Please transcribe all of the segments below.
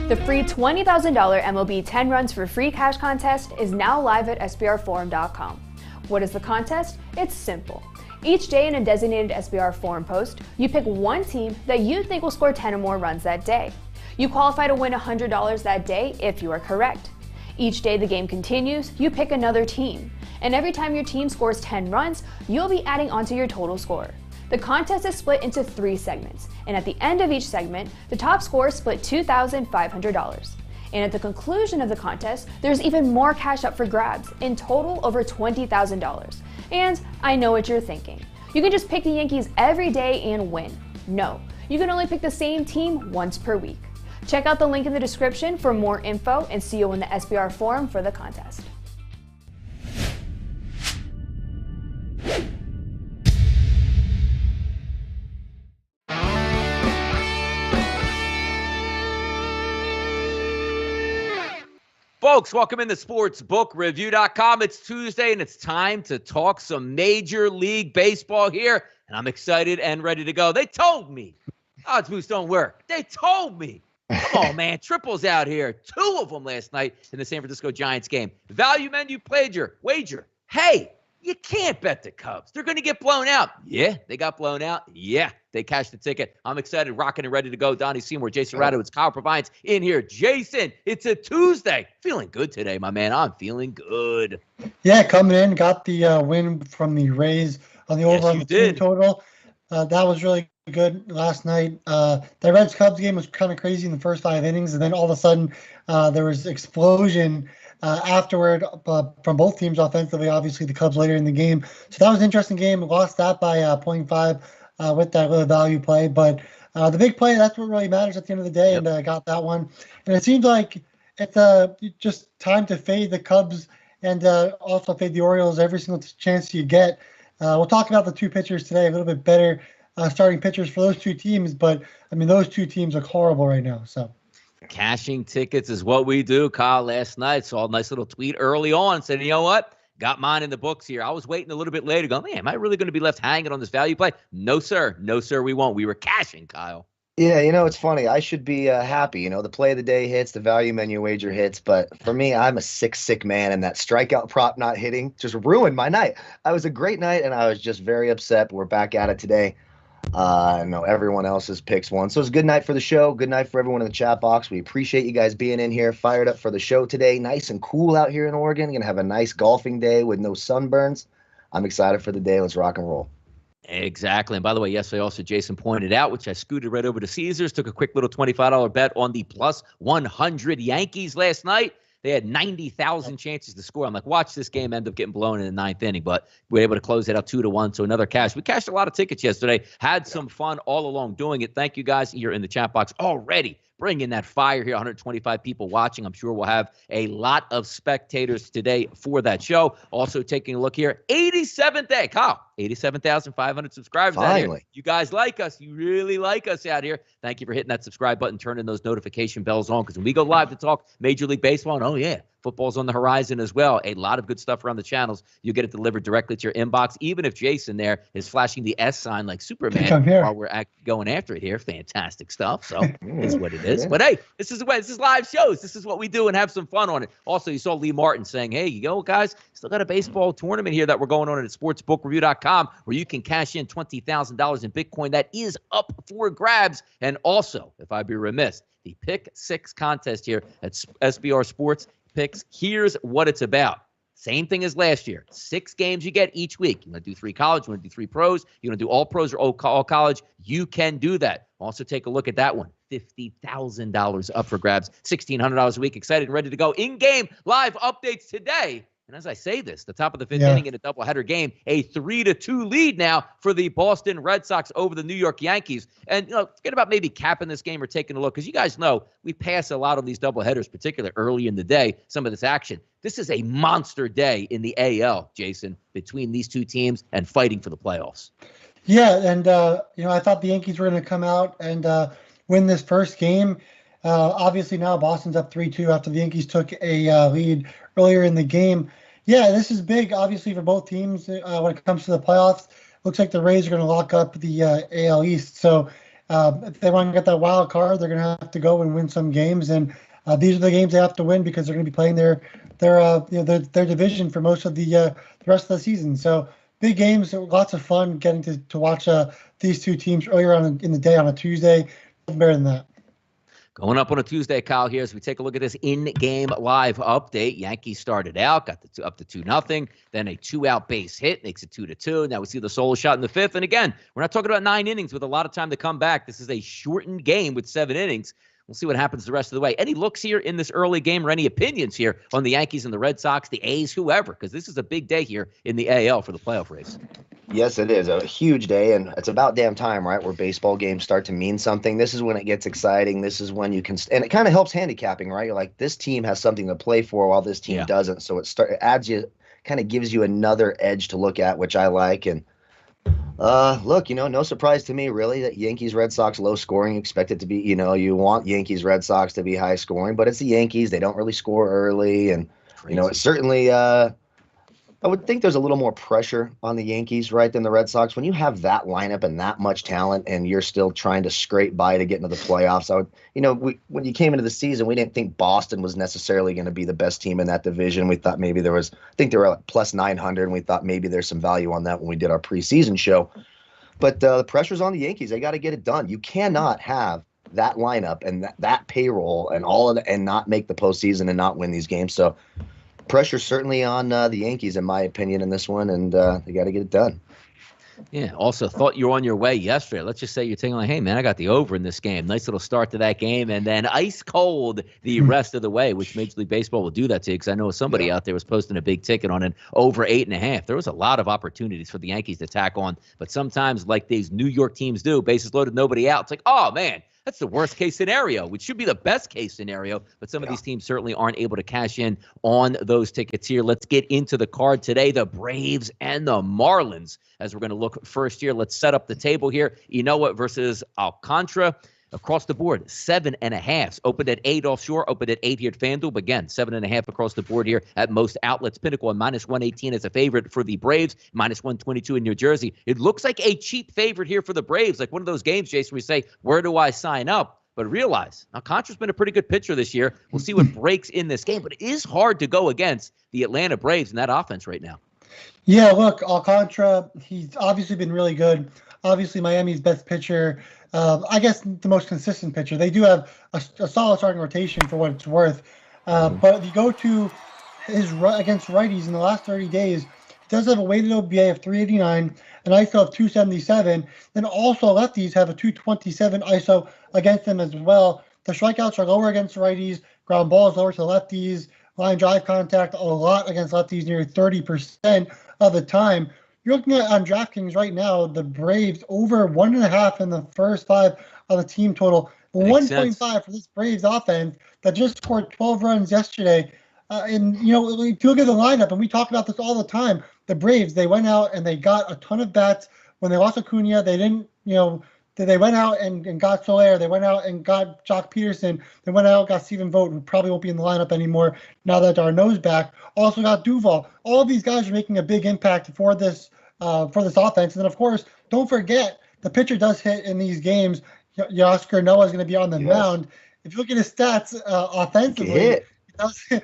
The free $20,000 MLB 10 Runs for Free Cash contest is now live at SBRforum.com. What is the contest? It's simple. Each day in a designated SBR forum post, you pick one team that you think will score 10 or more runs that day. You qualify to win $100 that day if you are correct. Each day the game continues, you pick another team. And every time your team scores 10 runs, you'll be adding onto your total score. The contest is split into 3 segments, and at the end of each segment, the top scorers split $2,500. And at the conclusion of the contest, there's even more cash up for grabs, in total over $20,000. And I know what you're thinking. You can just pick the Yankees every day and win. No, you can only pick the same team once per week. Check out the link in the description for more info and see you in the SBR forum for the contest. Folks, welcome into SportsBookReview.com. It's Tuesday, and it's time to talk some Major League Baseball here, and I'm excited and ready to go. They told me odds boosts don't work. They told me. Come on, man. Triples out here. 2 of them last night in the San Francisco Giants game. Value menu wager. Hey, you can't bet the Cubs. They're going to get blown out. Yeah, they got blown out. Yeah, they cashed the ticket. I'm excited, rocking and ready to go. Donnie Seymour, Jason Radowitz, Kyle Purviance in here. Jason, it's a Tuesday. Feeling good today, my man. I'm feeling good. Yeah, coming in, got the win from the Rays on the over on the team total. That was really good last night. The Reds-Cubs game was kind of crazy in the first 5 innings, and then all of a sudden there was explosion afterward from both teams offensively. Obviously, the Cubs later in the game. So that was an interesting game. Lost that by 0.5 with that little value play. But the big play, that's what really matters at the end of the day, and got that one. And it seems like it's just time to fade the Cubs and also fade the Orioles every single chance you get. We'll talk about the 2 pitchers today, a little bit better starting pitchers for those 2 teams. But, I mean, those 2 teams look horrible right now. So. Cashing tickets is what we do. Kyle last night saw a nice little tweet early on, said, you know what? Got mine in the books here. I was waiting a little bit later, going, man, am I really going to be left hanging on this value play? No, sir. No, sir, we won't. We were cashing, Kyle. Yeah, it's funny. I should be happy. The play of the day hits, the value menu wager hits. But for me, I'm a sick man, and that strikeout prop not hitting just ruined my night. I was a great night, and I was just very upset. We're back at it today. I know everyone else's picks won. So it's a good night for the show. Good night for everyone in the chat box. We appreciate you guys being in here, fired up for the show today. Nice and cool out here in Oregon. Going to have a nice golfing day with no sunburns. I'm excited for the day. Let's rock and roll. Exactly. And by the way, yesterday also Jason pointed out, which I scooted right over to Caesars, took a quick little $25 bet on the plus 100 Yankees last night. They had 90,000 chances to score. I'm like, watch this game end up getting blown in the 9th inning, but we were able to close it out 2-1. So another cash. We cashed a lot of tickets yesterday. Had some fun all along doing it. Thank you guys here in the chat box already. Bring in that fire here. 125 people watching. I'm sure we'll have a lot of spectators today for that show. Also taking a look here. 87th day. Kyle, 87,500 subscribers out here. You guys like us. You really like us out here. Thank you for hitting that subscribe button, turning those notification bells on, because when we go live to talk Major League Baseball, and oh yeah, football's on the horizon as well. A lot of good stuff around the channels. You get it delivered directly to your inbox, even if Jason there is flashing the S sign like Superman while we're going after it here. Fantastic stuff. So it's what it is. But hey, this is live shows. This is what we do and have some fun on it. Also, you saw Lee Martin saying, hey, guys, still got a baseball tournament here that we're going on at sportsbookreview.com where you can cash in $20,000 in Bitcoin. That is up for grabs. And also, if I'd be remiss, the Pick 6 contest here at SBR Sports Picks. Here's what it's about. Same thing as last year. 6 games you get each week. You want to do 3 college, you want to do 3 pros, you want to do all pros or all college, you can do that. Also take a look at that one. $50,000 up for grabs. $1,600 a week. Excited and ready to go. In-game live updates today. And as I say this, the top of the 5th inning in a doubleheader game, a 3-2 lead now for the Boston Red Sox over the New York Yankees. And, forget about maybe capping this game or taking a look, because you guys know we pass a lot on these doubleheaders, particularly early in the day, some of this action. This is a monster day in the AL, Jason, between these 2 teams and fighting for the playoffs. Yeah, and, I thought the Yankees were going to come out and win this first game. Obviously now Boston's up 3-2 after the Yankees took a lead earlier in the game. Yeah, this is big, obviously, for both teams when it comes to the playoffs. Looks like the Rays are going to lock up the AL East. So If they want to get that wild card, they're going to have to go and win some games. And these are the games they have to win because they're going to be playing their division for most of the rest of the season. So big games, lots of fun getting to watch these two teams earlier on in the day on a Tuesday. Nothing better than that. Going up on a Tuesday, Kyle, here as we take a look at this in-game live update. Yankees started out, got up to 2-0, then a 2-out base hit, makes it 2-2. Now we see the solo shot in the fifth. And again, we're not talking about 9 innings with a lot of time to come back. This is a shortened game with 7 innings. We'll see what happens the rest of the way. Any looks here in this early game or any opinions here on the Yankees and the Red Sox, the A's, whoever? Because this is a big day here in the AL for the playoff race. Yes, it is a huge day, and it's about damn time, right, where baseball games start to mean something. This is when it gets exciting. This is when you can – and it kind of helps handicapping, right? You're like, this team has something to play for while this team doesn't. So it adds you – kind of gives you another edge to look at, which I like. And look, no surprise to me, really, that Yankees, Red Sox, low scoring, expect it to be, you want Yankees, Red Sox to be high scoring, but it's the Yankees. They don't really score early. And, it's certainly I would think there's a little more pressure on the Yankees, right, than the Red Sox. When you have that lineup and that much talent and you're still trying to scrape by to get into the playoffs, when you came into the season, we didn't think Boston was necessarily going to be the best team in that division. We thought maybe I think they were like plus 900, and we thought maybe there's some value on that when we did our preseason show. But the pressure's on the Yankees. They got to get it done. You cannot have that lineup and that payroll and all of that and not make the postseason and not win these games. So pressure certainly on the Yankees, in my opinion, in this one, and they got to get it done. Yeah, also thought you were on your way yesterday. Let's just say you're thinking like, hey, man, I got the over in this game. Nice little start to that game, and then ice cold the rest of the way, which Major League Baseball will do that to you, because I know somebody out there was posting a big ticket on an over 8.5. There was a lot of opportunities for the Yankees to tack on, but sometimes, like these New York teams do, bases loaded, nobody out. It's like, oh, man, that's the worst case scenario, which should be the best case scenario. But some of these teams certainly aren't able to cash in on those tickets here. Let's get into the card today. The Braves and the Marlins, as we're going to look first here. Let's set up the table here. Inoue versus Alcantara. Across the board, 7.5. Opened at 8 offshore, opened at 8 here at FanDuel. But again, 7.5 across the board here at most outlets. Pinnacle and minus 118 as a favorite for the Braves, minus 122 in New Jersey. It looks like a cheap favorite here for the Braves, like one of those games, Jason, we say, where do I sign up? But realize, Alcantara's been a pretty good pitcher this year. We'll see what breaks in this game. But it is hard to go against the Atlanta Braves in that offense right now. Yeah, look, Alcantara, he's obviously been really good. Obviously, Miami's best pitcher. I guess the most consistent pitcher. They do have a solid starting rotation for what it's worth. But if you go to his against righties in the last 30 days, he does have a weighted OBA of 389, an ISO of 277. Then also lefties have a 227 ISO against them as well. The strikeouts are lower against righties, ground balls lower to lefties, line drive contact a lot against lefties, nearly 30% of the time. You're looking at on DraftKings right now, the Braves over 1.5 in the first 5 of the team total. 1.5 for this Braves offense that just scored 12 runs yesterday. And, if you look at the lineup, and we talk about this all the time, the Braves, they went out and they got a ton of bats. When they lost Acuna, they didn't, they went out and got Soler. They went out and got Jock Peterson. They went out and got Stephen Vogt, who probably won't be in the lineup anymore now that Darno's back. Also got Duval. All of these guys are making a big impact for this offense. And then, of course, don't forget, the pitcher does hit in these games. Noah is going to be on the mound. If you look at his stats offensively,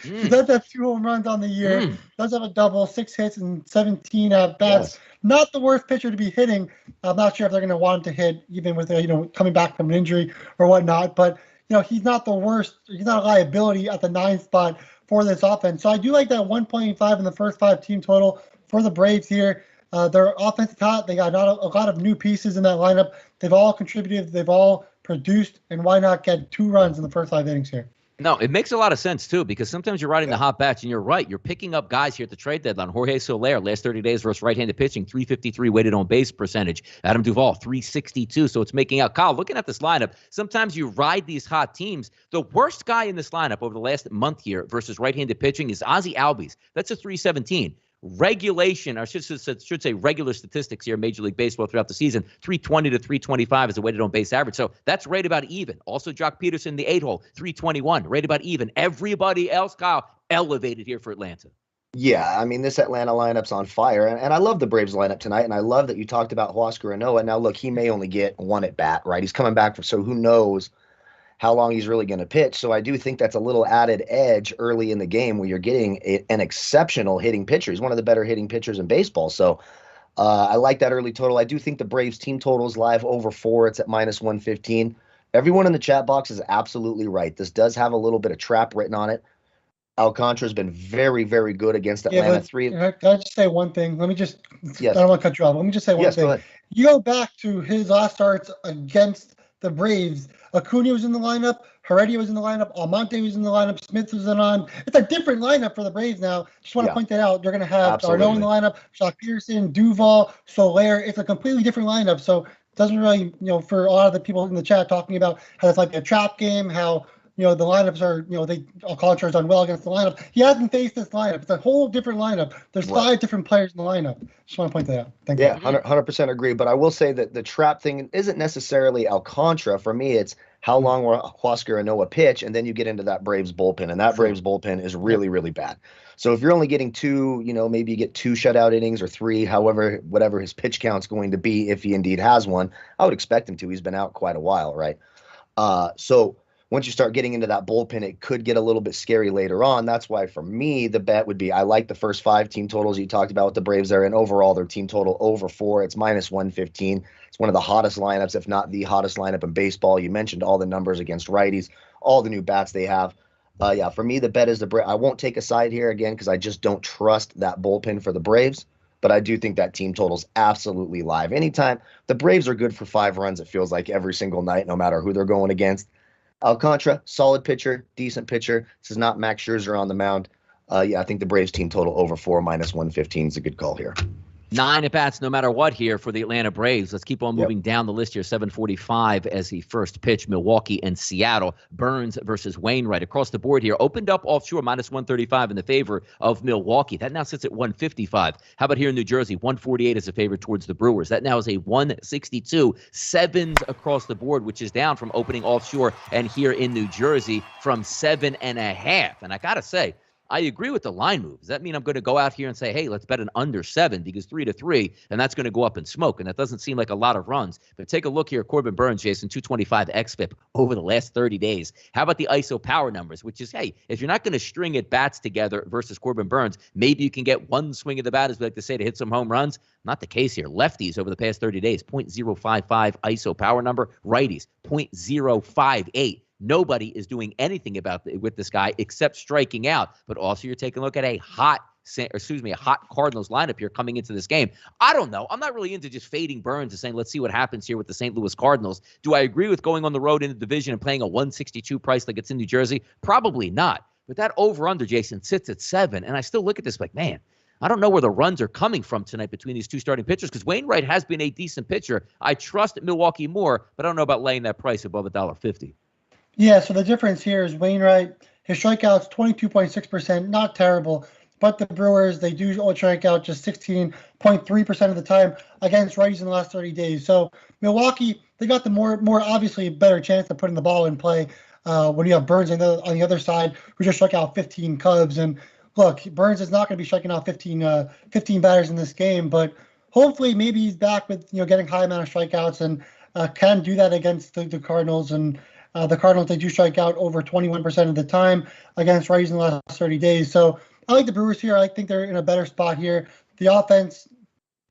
he does have 2 home runs on the year. Does have a double, 6 hits, and 17 at bats. Yes. Not the worst pitcher to be hitting. I'm not sure if they're going to want him to hit, even with coming back from an injury or whatnot. But he's not the worst. He's not a liability at the 9th spot for this offense. So I do like that 1.5 in the first 5 team total for the Braves here. Their offense is hot. They got a lot of new pieces in that lineup. They've all contributed. They've all produced. And why not get 2 runs in the first 5 innings here? No, it makes a lot of sense, too, because sometimes you're riding the hot batch, and you're right. You're picking up guys here at the trade deadline. Jorge Soler, last 30 days versus right-handed pitching, 353 weighted on base percentage. Adam Duvall, 362. So it's making out. Kyle, looking at this lineup, sometimes you ride these hot teams. The worst guy in this lineup over the last month here versus right-handed pitching is Ozzie Albies. That's a 317. Regulation, I should say regular statistics here in Major League Baseball throughout the season, 320 to 325 is a weighted on base average. So that's right about even. Also, Jock Peterson in the 8-hole, 321, right about even. Everybody else, Kyle, elevated here for Atlanta. Yeah, I mean, this Atlanta lineup's on fire, and I love the Braves lineup tonight, and I love that you talked about Huascar Ynoa. Now, look, he may only get one at bat, right? He's coming back, so who knows how long he's really going to pitch. So I do think that's a little added edge early in the game where you're getting an exceptional hitting pitcher. He's one of the better hitting pitchers in baseball. So I like that early total. I do think the Braves team total is live over 4. It's at -115. Everyone in the chat box is absolutely right. This does have a little bit of trap written on it. Alcantara's been very, very good against Atlanta. Can I just say one thing? I don't want to cut you off. Let me just say one thing. Go ahead. You go back to his last starts against the Braves. Acuna was in the lineup. Heredia was in the lineup. Almonte was in the lineup. Smith was on. It's a different lineup for the Braves now. Just want to point that out. They're going to have Darno in the lineup, Jock Peterson, Duvall, Soler. It's a completely different lineup. So it doesn't really, for a lot of the people in the chat talking about how it's like a trap game, how the lineups are, Alcantara's done well against the lineup. He hasn't faced this lineup. It's a whole different lineup. There's 5 different players in the lineup. Just want to point that out. Thank you. 100% agree. But I will say that the trap thing isn't necessarily Alcantara. For me, it's how long will Huascar Ynoa pitch, and then you get into that Braves bullpen, and that Braves bullpen is really, really bad. So if you're only getting 2, maybe you get 2 shutout innings or 3, whatever his pitch count's going to be, if he indeed has one, I would expect him to. He's been out quite a while, right? So once you start getting into that bullpen, it could get a little bit scary later on. That's why, for me, the bet would be I like the first 5 team totals you talked about with the Braves there, and overall their team total over 4. It's -115. It's one of the hottest lineups, if not the hottest lineup in baseball. You mentioned all the numbers against righties, all the new bats they have. For me, the bet is the Braves. I won't take a side here again because I just don't trust that bullpen for the Braves. But I do think that team total's absolutely live. Anytime the Braves are good for 5 runs, it feels like every single night, no matter who they're going against. Alcantara, solid pitcher, decent pitcher. This is not Max Scherzer on the mound. I think the Braves team total over 4 -115 is a good call here. 9 at-bats no matter what here for the Atlanta Braves. Let's keep on moving down the list here. 7:45 as the first pitch, Milwaukee and Seattle. Burns versus Wainwright. Across the board here, opened up offshore, -135 in the favor of Milwaukee. That now sits at 155. How about here in New Jersey? 148 is a favorite towards the Brewers. That now is a 162. 7s across the board, which is down from opening offshore and here in New Jersey from 7.5. And I got to say, I agree with the line move. Does that mean I'm going to go out here and say, hey, let's bet an under 7 because 3-3, and that's going to go up in smoke? And that doesn't seem like a lot of runs. But take a look here. Corbin Burns, Jason, 225 xFIP over the last 30 days. How about the ISO power numbers, which is, hey, if you're not going to string at bats together versus Corbin Burns, maybe you can get one swing of the bat, as we like to say, to hit some home runs. Not the case here. Lefties over the past 30 days, 0.055 ISO power number. Righties, 0.058. Nobody is doing anything with this guy except striking out. But also, you're taking a look at a hot Cardinals lineup here coming into this game. I don't know. I'm not really into just fading Burns and saying, let's see what happens here with the St. Louis Cardinals. Do I agree with going on the road in the division and playing a 162 price like it's in New Jersey? Probably not. But that over-under, Jason, sits at 7. And I still look at this like, man, I don't know where the runs are coming from tonight between these 2 starting pitchers because Wainwright has been a decent pitcher. I trust Milwaukee more, but I don't know about laying that price above $1.50. Yeah, so the difference here is Wainwright, his strikeouts 22.6%, not terrible. But the Brewers, they do strike out just 16.3% of the time against righties in the last 30 days. So Milwaukee, they got the more obviously better chance of putting the ball in play when you have Burns on the other side, who just struck out 15 Cubs. And look, Burns is not going to be striking out 15 batters in this game, but hopefully maybe he's back with getting high amount of strikeouts and can do that against the Cardinals. And the Cardinals, they do strike out over 21% of the time against righties in the last 30 days. So I like the Brewers here. I think they're in a better spot here. The offense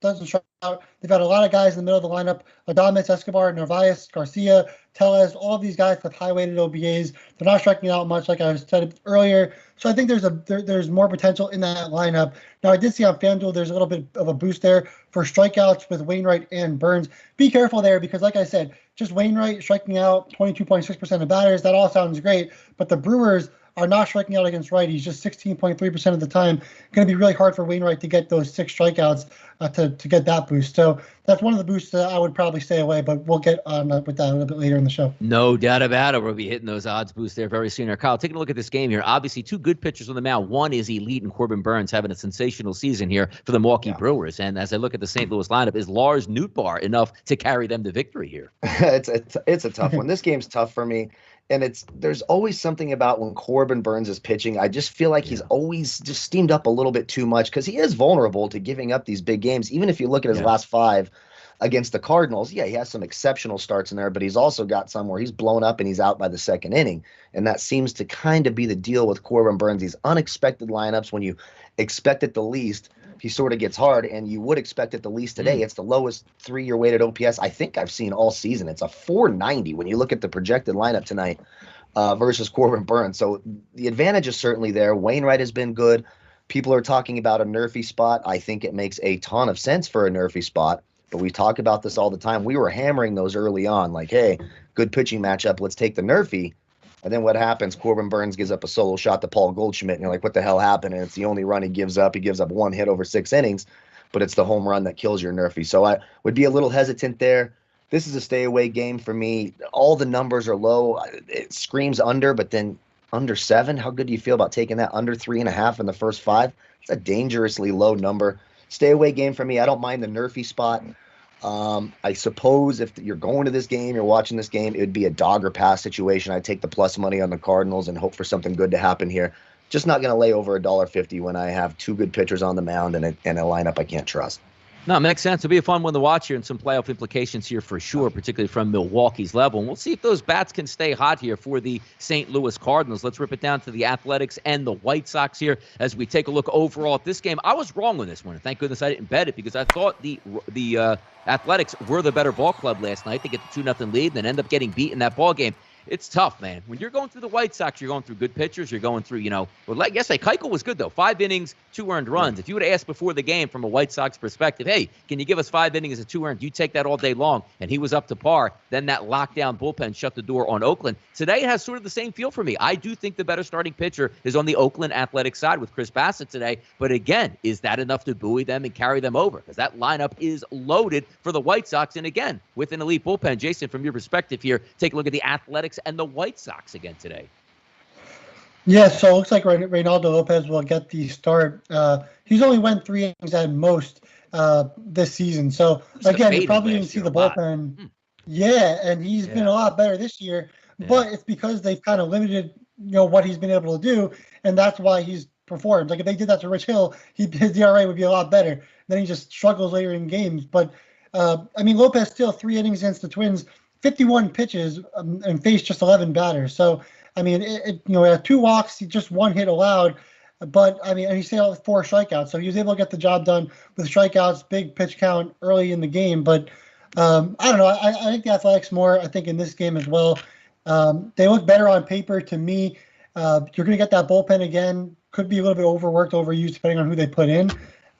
doesn't strike out. They've got a lot of guys in the middle of the lineup: Adames, Escobar, Narvaez, Garcia, Tellez, all of these guys with high-weighted OBAs. They're not striking out much, like I said earlier. So I think there's more potential in that lineup. Now, I did see on FanDuel there's a little bit of a boost there for strikeouts with Wainwright and Burns. Be careful there because, like I said, just Wainwright striking out 22.6% of batters, that all sounds great. But the Brewers are not striking out against righties, just 16.3% of the time. Going to be really hard for Wainwright to get those 6 strikeouts to get that boost. So that's one of the boosts that I would probably stay away, but we'll get on with that a little bit later in the show. No doubt about it. We'll be hitting those odds boosts there very soon. Kyle, taking a look at this game here. Obviously, 2 good pitchers on the mound. One is elite, and Corbin Burns having a sensational season here for the Milwaukee Brewers. And as I look at the St. Louis lineup, is Lars Nootbaar enough to carry them to victory here? It's a tough one. This game's tough for me. And there's always something about when Corbin Burnes is pitching. I just feel like he's always just steamed up a little bit too much because he is vulnerable to giving up these big games. Even if you look at his last 5 against the Cardinals, he has some exceptional starts in there, but he's also got some where he's blown up and he's out by the second inning. And that seems to kind of be the deal with Corbin Burnes. These unexpected lineups, when you expect it the least, he sort of gets hard, and you would expect it the least today. It's the lowest 3-year weighted OPS I think I've seen all season. It's a 490 when you look at the projected lineup tonight versus Corbin Burnes. So the advantage is certainly there. Wainwright has been good. People are talking about a Nerfy spot. I think it makes a ton of sense for a Nerfy spot, but we talk about this all the time. We were hammering those early on, like, hey, good pitching matchup, let's take the Nerfy. And then what happens? Corbin Burnes gives up a solo shot to Paul Goldschmidt, and you're like, what the hell happened? And it's the only run he gives up. He gives up 1 hit over 6 innings, but it's the home run that kills your Nerfy. So I would be a little hesitant there. This is a stay-away game for me. All the numbers are low. It screams under, but then under 7? How good do you feel about taking that under 3.5 in the first 5? It's a dangerously low number. Stay-away game for me. I don't mind the Nerfy spot. I suppose if you're going to this game, you're watching this game, it would be a dog or pass situation. I'd take the plus money on the Cardinals and hope for something good to happen here. Just not going to lay over $1.50 when I have 2 good pitchers on the mound and a lineup I can't trust. No, it makes sense. It'll be a fun one to watch here and some playoff implications here for sure, particularly from Milwaukee's level. And we'll see if those bats can stay hot here for the St. Louis Cardinals. Let's rip it down to the Athletics and the White Sox here as we take a look overall at this game. I was wrong on this one. Thank goodness I didn't bet it because I thought the Athletics were the better ball club last night. They get the 2-0 lead and then end up getting beat in that ball game. It's tough, man. When you're going through the White Sox, you're going through good pitchers. You're going through, yesterday, Keuchel was good, though. 5 innings, 2 earned runs. If you would have asked before the game from a White Sox perspective, hey, can you give us 5 innings and 2 earned? You take that all day long. And he was up to par. Then that lockdown bullpen shut the door on Oakland. Today it has sort of the same feel for me. I do think the better starting pitcher is on the Oakland Athletics side with Chris Bassett today. But again, is that enough to buoy them and carry them over? Because that lineup is loaded for the White Sox. And again, with an elite bullpen, Jason, from your perspective here, take a look at the Athletics and the White Sox again today. Yeah, so it looks like Reynaldo Lopez will get the start. He's only went 3 innings at most this season. So, again, you probably didn't see the bullpen. Yeah, and he's been a lot better this year. Yeah. But it's because they've kind of limited, what he's been able to do, and that's why he's performed. Like, if they did that to Rich Hill, his ERA would be a lot better. Then he just struggles later in games. But, Lopez still 3 innings against the Twins, 51 pitches, and faced just 11 batters. So, he had 2 walks, just 1 hit allowed. But, and he still had 4 strikeouts. So he was able to get the job done with strikeouts, big pitch count early in the game. But I don't know. I think the Athletics more, I think, in this game as well. They look better on paper to me. You're going to get that bullpen again. Could be a little bit overworked, overused, depending on who they put in.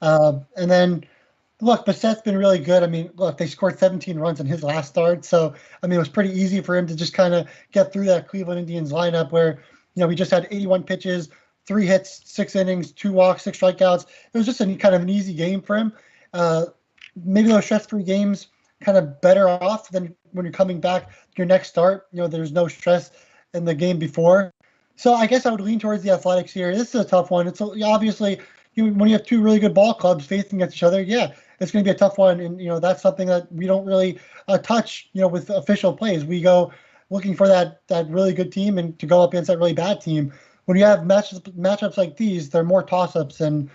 And then, look, Bassett's been really good. They scored 17 runs in his last start. So, it was pretty easy for him to just kind of get through that Cleveland Indians lineup where, we just had 81 pitches, 3 hits, 6 innings, 2 walks, 6 strikeouts. It was just kind of an easy game for him. Maybe those stress-free games kind of better off than when you're coming back your next start. There's no stress in the game before. So I guess I would lean towards the Athletics here. This is a tough one. It's obviously when you have 2 really good ball clubs facing against each other, it's going to be a tough one. And, that's something that we don't really touch, with official plays. We go looking for that really good team and to go up against that really bad team. When you have matchups like these, they're more toss-ups than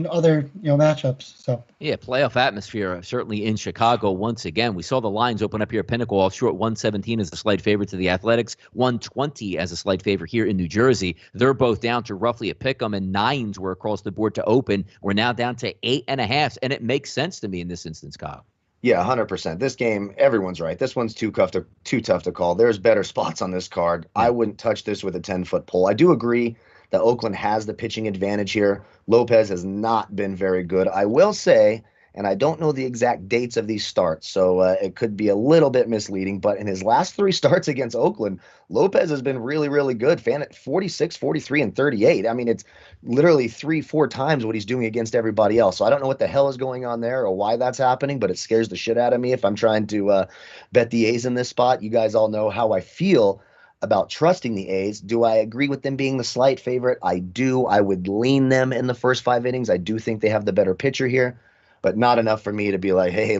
other matchups. So yeah, playoff atmosphere certainly in Chicago once again. We saw the lines open up here at Pinnacle off short. 117 as a slight favorite to the Athletics, 120 as a slight favorite here in New Jersey. They're both down to roughly a pick 'em, and 9s were across the board to open. We're now down to 8.5, and it makes sense to me in this instance, Kyle. Yeah, 100%. This game, everyone's right. This one's too tough to call. There's better spots on this card. I wouldn't touch this with a 10-foot pole. I do agree that Oakland has the pitching advantage here. Lopez has not been very good. I will say, and I don't know the exact dates of these starts, so it could be a little bit misleading, but in his last 3 starts against Oakland, Lopez has been really, really good. Fan at 46, 43, and 38. It's literally 3-4 times what he's doing against everybody else. So I don't know what the hell is going on there or why that's happening, but it scares the shit out of me if I'm trying to bet the A's in this spot. You guys all know how I feel about trusting the A's. Do I agree with them being the slight favorite? I do. I would lean them in the first 5 innings. I do think they have the better pitcher here, but not enough for me to be like, hey,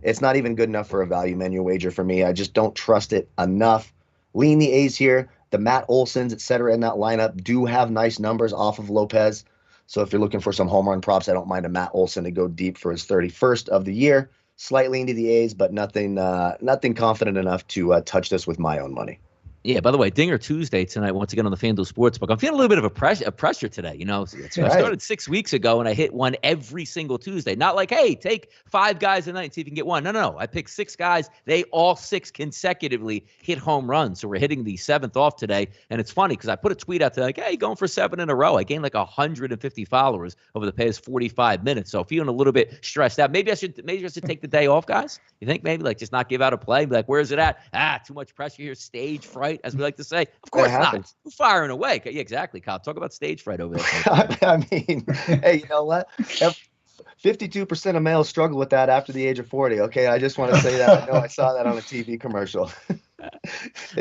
it's not even good enough for a value menu wager for me. I just don't trust it enough. Lean the A's here. The Matt Olsons, et cetera, in that lineup do have nice numbers off of Lopez. So if you're looking for some home run props, I don't mind a Matt Olson to go deep for his 31st of the year. Slightly into the A's, but nothing confident enough to touch this with my own money. Yeah, by the way, Dinger Tuesday tonight, once again on the FanDuel Sportsbook. I'm feeling a little bit of a pressure today. You know, I started 6 weeks ago, and I hit one every single Tuesday. Not like, hey, take 5 guys a night and see if you can get one. No. I picked 6 guys. They all 6 consecutively hit home runs. So we're hitting the 7th off today. And it's funny because I put a tweet out there like, hey, going for 7 in a row. I gained like 150 followers over the past 45 minutes. So feeling a little bit stressed out. Maybe I should take the day off, guys. You think maybe like just not give out a play? Be like, where's it at? Too much pressure here. Stage fright, as we like to say. Of course not. We're firing away. Yeah, exactly, Kyle. Talk about stage fright over there. I mean, hey, you know what? 52% of males struggle with that after the age of 40. Okay, I just want to say that. I know I saw that on a TV commercial.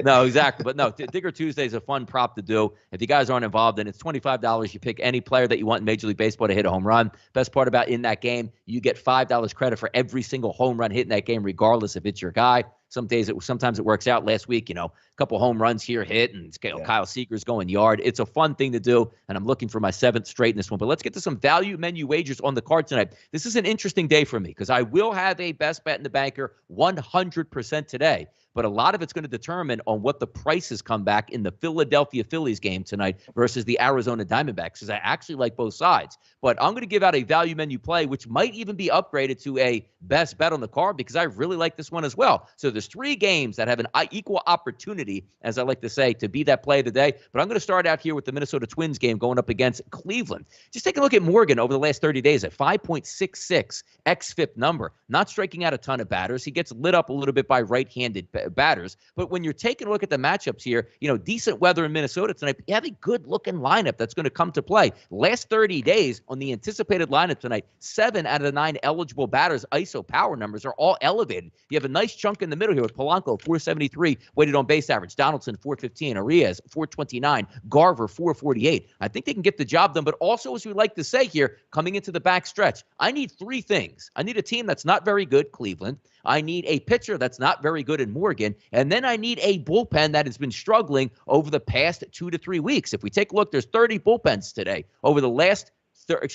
No, exactly. But no, Digger Tuesday is a fun prop to do. If you guys aren't involved, then it's $25. You pick any player that you want in Major League Baseball to hit a home run. Best part about in that game, you get $5 credit for every single home run hit in that game, regardless if it's your guy. Sometimes it works out. Last week, a couple home runs here hit, and Kyle Seager's going yard. It's a fun thing to do, and I'm looking for my 7th straight in this one. But let's get to some value menu wagers on the card tonight. This is an interesting day for me because I will have a best bet in the banker 100% today. But a lot of it's going to determine on what the prices come back in the Philadelphia Phillies game tonight versus the Arizona Diamondbacks, because I actually like both sides. But I'm going to give out a value menu play, which might even be upgraded to a best bet on the card because I really like this one as well. So there's 3 games that have an equal opportunity, as I like to say, to be that play of the day. But I'm going to start out here with the Minnesota Twins game going up against Cleveland. Just take a look at Morgan over the last 30 days at 5.66 xFIP number. Not striking out a ton of batters. He gets lit up a little bit by right-handed batters. But when you're taking a look at the matchups here, decent weather in Minnesota tonight, but you have a good-looking lineup that's going to come to play. Last 30 days on the anticipated lineup tonight, 7 out of the 9 eligible batters' ISO power numbers are all elevated. You have a nice chunk in the middle here with Polanco, 473, weighted on base average. Donaldson, 415. Arias, 429. Garver, 448. I think they can get the job done, but also, as we like to say here, coming into the back stretch, I need 3 things. I need a team that's not very good, Cleveland. I need a pitcher that's not very good in Morgan. And then I need a bullpen that has been struggling over the past 2 to 3 weeks. If we take a look, there's 30 bullpens today. Over the last 30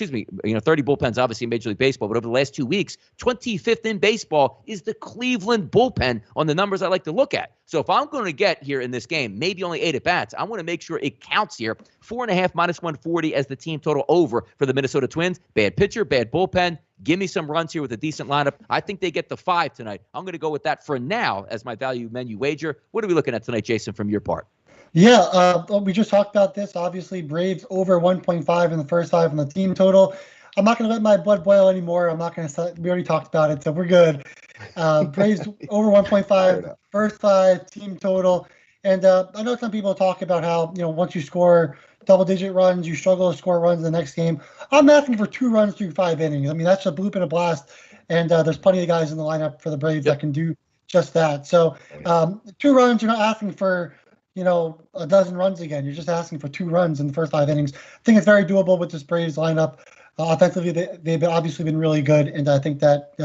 bullpens, obviously in Major League Baseball, but over the last 2 weeks, 25th in baseball is the Cleveland bullpen on the numbers I like to look at. So if I'm going to get here in this game, maybe only 8 at-bats, I want to make sure it counts here. 4.5 minus 140 as the team total over for the Minnesota Twins. Bad pitcher, bad bullpen. Give me some runs here with a decent lineup. I think they get the 5 tonight. I'm going to go with that for now as my value menu wager. What are we looking at tonight, Jason, from your part? Yeah, we just talked about this. Obviously, Braves over 1.5 in the first 5 on the team total. I'm not going to let my blood boil anymore. I'm not going to. We already talked about it, so we're good. Braves over 1.5, first 5 team total. And I know some people talk about how once you score double-digit runs, you struggle to score runs in the next game. I'm asking for 2 runs through 5 innings. I mean, that's a bloop and a blast. And there's plenty of guys in the lineup for the Braves that can do just that. So 2 runs, you're not asking for a dozen runs again. You're just asking for 2 runs in the first 5 innings. I think it's very doable with this Braves lineup. Offensively, they've obviously been really good, and I think that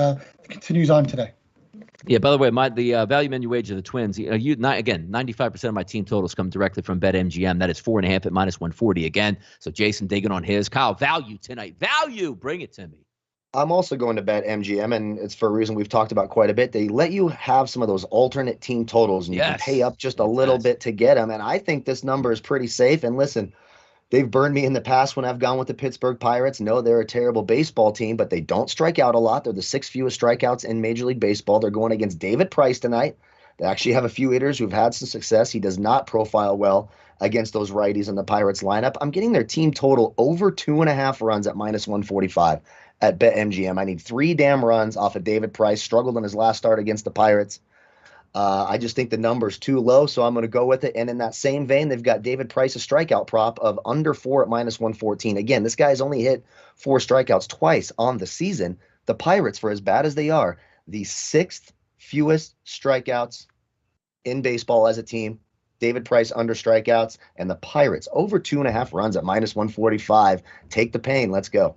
continues on today. Yeah, by the way, the value menu wage of the Twins, again, 95% of my team totals come directly from BetMGM. That is 4.5 at minus 140 again. So Jason digging on his. Kyle, value tonight. Value, bring it to me. I'm also going to BetMGM, and it's for a reason we've talked about quite a bit. They let you have some of those alternate team totals, and you can pay up just a little bit to get them. And I think this number is pretty safe. And listen, they've burned me in the past when I've gone with the Pittsburgh Pirates. No, they're a terrible baseball team, but they don't strike out a lot. They're the 6th fewest strikeouts in Major League Baseball. They're going against David Price tonight. They actually have a few hitters who've had some success. He does not profile well against those righties in the Pirates lineup. I'm getting their team total over 2.5 runs at minus 145 at BetMGM. I need 3 damn runs off of David Price. Struggled in his last start against the Pirates. I just think the number's too low, so I'm going to go with it. And in that same vein, they've got David Price, a strikeout prop of under 4 at minus 114. Again, this guy's only hit 4 strikeouts twice on the season. The Pirates, for as bad as they are, the 6th fewest strikeouts in baseball as a team. David Price under strikeouts, and the Pirates over 2.5 runs at minus 145. Take the pain. Let's go.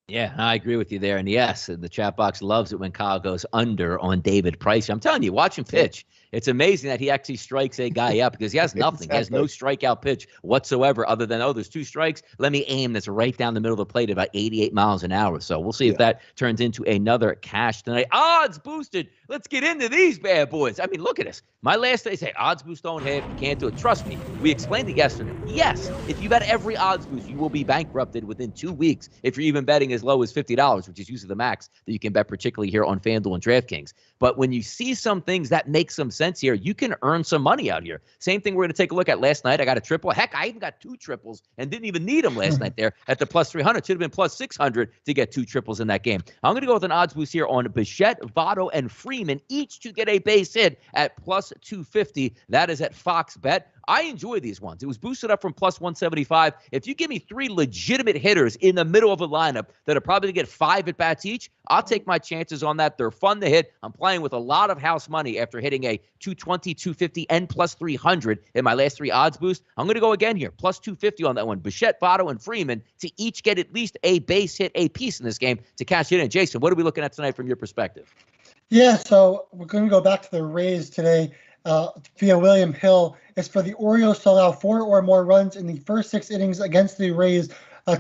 Yeah, I agree with you there. And yes, the chat box loves it when Kyle goes under on David Price. I'm telling you, watch him pitch. It's amazing that he actually strikes a guy out because he has nothing. Exactly. He has no strikeout pitch whatsoever other than, there's 2 strikes. Let me aim this right down the middle of the plate at about 88 miles an hour. So we'll see if that turns into another cash tonight. Odds boosted. Let's get into these bad boys. I mean, look at this. My last day say odds boost don't hit. You can't do it. Trust me. We explained it yesterday. Yes, if you bet every odds boost, you will be bankrupted within 2 weeks if you're even betting as low as $50, which is usually the max that you can bet, particularly here on FanDuel and DraftKings. But when you see some things that make some sense here, you can earn some money out here. Same thing we're going to take a look at last night. I got a triple. Heck, I even got 2 triples and didn't even need them last night there at the plus 300. Should have been plus 600 to get 2 triples in that game. I'm going to go with an odds boost here on Bichette, Votto, and Freeman, each to get a base hit at plus 250. That is at Fox Bet. I enjoy these ones. It was boosted up from plus 175. If you give me 3 legitimate hitters in the middle of a lineup that are probably going to get 5 at-bats each, I'll take my chances on that. They're fun to hit. I'm playing with a lot of house money after hitting a 220, 250, and plus 300 in my last 3 odds boost. I'm going to go again here, plus 250 on that one. Bichette, Votto, and Freeman to each get at least a base hit a piece in this game to cash it in. Jason, what are we looking at tonight from your perspective? Yeah, so we're going to go back to the Rays today via William Hill. It's for the Orioles to allow 4 or more runs in the first 6 innings against the Rays.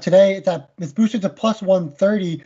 Today, it's boosted to plus 130.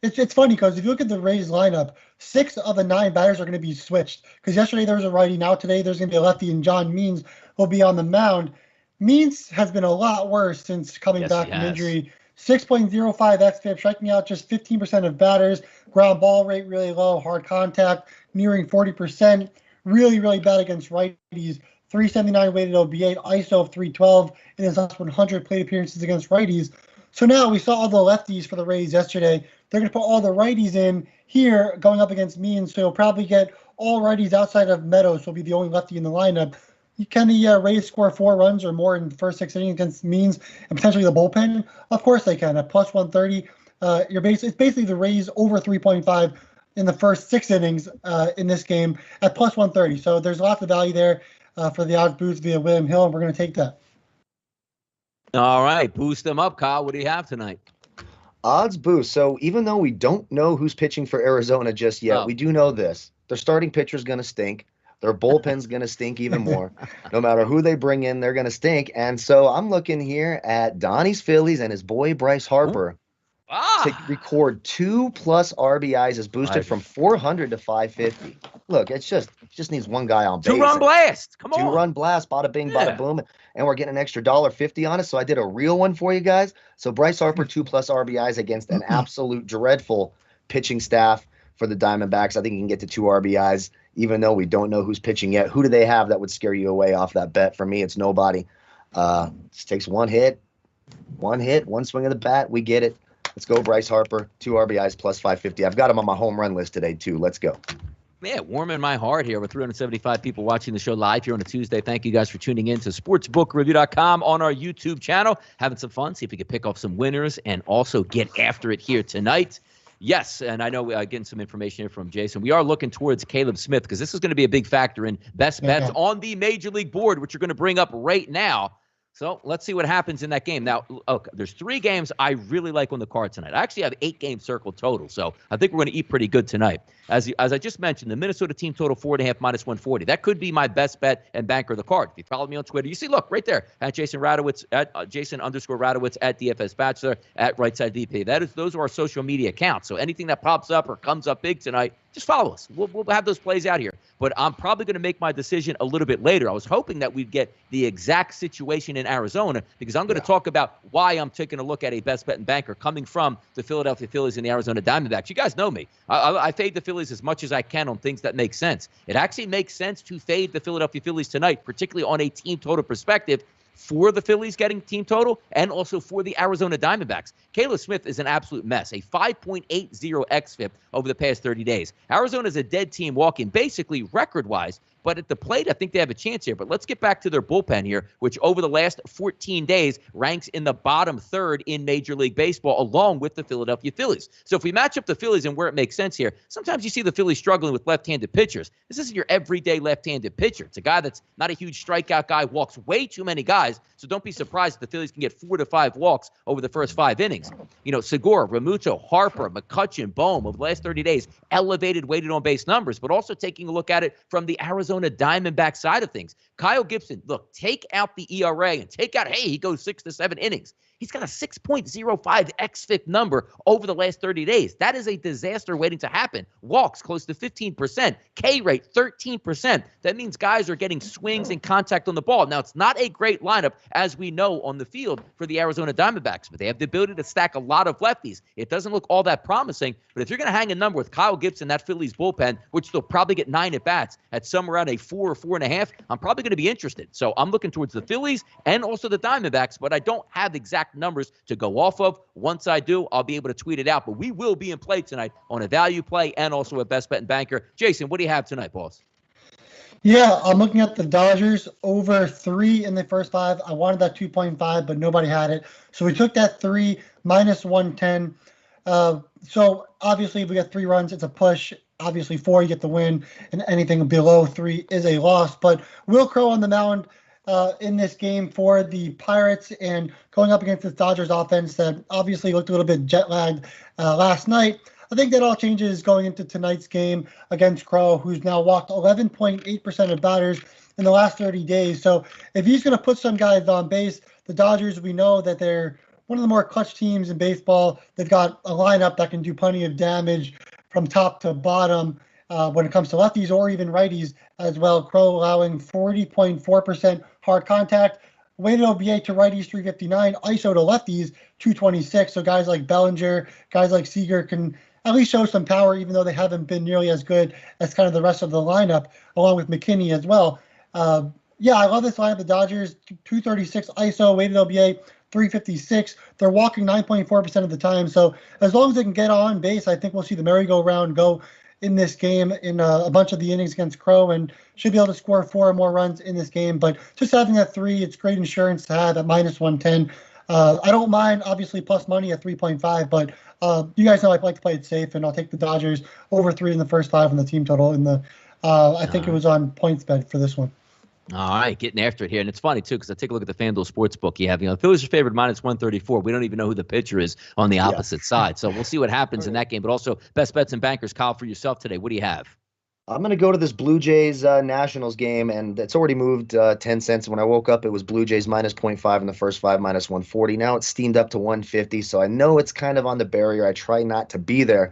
It's funny because if you look at the Rays lineup, 6 of the 9 batters are going to be switched. Because yesterday there was a righty. Now today there's going to be a lefty, and John Means will be on the mound. Means has been a lot worse since coming back from injury. 6.05 xFIP, striking out just 15% of batters. Ground ball rate really low. Hard contact nearing 40%. Really, really bad against righties. 379 weighted OBA, ISO of 312 in his last 100 plate appearances against righties. So now we saw all the lefties for the Rays yesterday. They're going to put all the righties in here going up against Means. So you'll probably get all righties outside of Meadows. So he'll be the only lefty in the lineup. Can the Rays score 4 runs or more in the first 6 innings against Means and potentially the bullpen? Of course they can. At plus 130, it's basically the Rays over 3.5 in the first 6 innings in this game at plus 130. So there's lots of value there for the odds boost via William Hill, and we're going to take that. All right, boost them up, Kyle. What do you have tonight? Odds boost. So even though we don't know who's pitching for Arizona just yet, we do know this. Their starting pitcher's going to stink. Their bullpen's going to stink even more. No matter who they bring in, they're going to stink. And so I'm looking here at Donnie's Phillies and his boy Bryce Harper to record 2+ RBIs is boosted from 400 to 550. Look, it just needs one guy on base. 2-run blast. Come on. 2-run blast. Bada bing, bada boom. And we're getting an extra $1.50 on it. So I did a real one for you guys. So Bryce Harper, 2+ RBIs against an absolute dreadful pitching staff for the Diamondbacks. I think he can get to 2 RBIs, even though we don't know who's pitching yet. Who do they have that would scare you away off that bet? For me, it's nobody. Just takes one hit, one swing of the bat. We get it. Let's go, Bryce Harper, 2 RBIs plus 550. I've got him on my home run list today, too. Let's go. Yeah, warming my heart here with 375 people watching the show live here on a Tuesday. Thank you guys for tuning in to sportsbookreview.com on our YouTube channel. Having some fun, see if we can pick up some winners and also get after it here tonight. Yes, and I know we're getting some information here from Jason. We are looking towards Caleb Smith because this is going to be a big factor in best bets on the Major League board, which you're going to bring up right now. So let's see what happens in that game. Now, okay, there's 3 games I really like on the card tonight. I actually have 8 games circled total, so I think we're going to eat pretty good tonight. As I just mentioned, the Minnesota team total 4.5 minus 140. That could be my best bet and banker of the card. If you follow me on Twitter, you see, look, right there, at Jason Radowitz, at Jason_Radowitz, at DFS Bachelor, at RightSide DP. Those are our social media accounts. So anything that pops up or comes up big tonight, just follow us. We'll have those plays out here. But I'm probably going to make my decision a little bit later. I was hoping that we'd get the exact situation in Arizona because I'm going to talk about why I'm taking a look at a best bet and banker coming from the Philadelphia Phillies and the Arizona Diamondbacks. You guys know me. I fade the Phillies as much as I can on things that make sense. It actually makes sense to fade the Philadelphia Phillies tonight, particularly on a team total perspective, for the Phillies getting team total and also for the Arizona Diamondbacks. Caleb Smith is an absolute mess, a 5.80 xFIP over the past 30 days. Arizona is a dead team walking basically record-wise, but at the plate, I think they have a chance here. But let's get back to their bullpen here, which over the last 14 days ranks in the bottom 3rd in Major League Baseball, along with the Philadelphia Phillies. So if we match up the Phillies and where it makes sense here, sometimes you see the Phillies struggling with left-handed pitchers. This isn't your everyday left-handed pitcher. It's a guy that's not a huge strikeout guy, walks way too many guys, so don't be surprised if the Phillies can get 4 to 5 walks over the first 5 innings. You know, Segura, Realmuto, Harper, McCutchen, Bohm, over the last 30 days, elevated weighted on base numbers, but also taking a look at it from the Arizona Arizona Diamondback side of things. Kyle Gibson, look, take out the ERA and take out, hey, he goes 6 to 7 innings. He's got a 6.05 xFIP number over the last 30 days. That is a disaster waiting to happen. Walks close to 15%. K rate 13%. That means guys are getting swings and contact on the ball. Now, it's not a great lineup, as we know, on the field for the Arizona Diamondbacks, but they have the ability to stack a lot of lefties. It doesn't look all that promising, but if you're going to hang a number with Kyle Gibson, that Phillies bullpen, which they'll probably get 9 at-bats at somewhere around a 4 or 4.5, I'm probably going to be interested. So I'm looking towards the Phillies and also the Diamondbacks, but I don't have exact numbers to go off of. Once I do, I'll be able to tweet it out. But we will be in play tonight on a value play and also a best bet and banker. Jason, what do you have tonight, boss? Yeah, I'm looking at the Dodgers over 3 in the first 5. I wanted that 2.5, but nobody had it. So we took that 3 minus 110. So obviously, if we get 3 runs, it's a push. Obviously, 4, you get the win, and anything below 3 is a loss. But Will Crowe on the mound in this game for the Pirates, and going up against the Dodgers offense that obviously looked a little bit jet-lagged last night. I think that all changes going into tonight's game against Crowe, who's now walked 11.8% of batters in the last 30 days. So if he's going to put some guys on base, the Dodgers, we know that they're one of the more clutch teams in baseball. They've got a lineup that can do plenty of damage from top to bottom when it comes to lefties or even righties as well. Crowe allowing 40.4% hard contact. Weighted OBA to righties 359, ISO to lefties 226. So guys like Bellinger, guys like Seager can at least show some power, even though they haven't been nearly as good as kind of the rest of the lineup, along with McKinney as well. Yeah, I love this lineup. The Dodgers 236 ISO, weighted OBA 356. They're walking 9.4% of the time. So as long as they can get on base, I think we'll see the merry-go-round go in this game in a bunch of the innings against Crowe, and should be able to score 4 or more runs in this game. But just having that 3, it's great insurance to have at minus 110. I don't mind, obviously, plus money at 3.5, but you guys know I like to play it safe, and I'll take the Dodgers over 3 in the first 5 on the team total. In the I think it was on PointsBet for this one. All right, getting after it here. And it's funny, too, because I take a look at the FanDuel Sportsbook. You have, the Phillies are favored minus 134. We don't even know who the pitcher is on the opposite side. So we'll see what happens in that game. But also, best bets and bankers. Kyle, for yourself today, what do you have? I'm going to go to this Blue Jays Nationals game, and it's already moved 10 cents. When I woke up, it was Blue Jays minus 0.5 in the first 5, minus 140. Now it's steamed up to 150, so I know it's kind of on the barrier. I try not to be there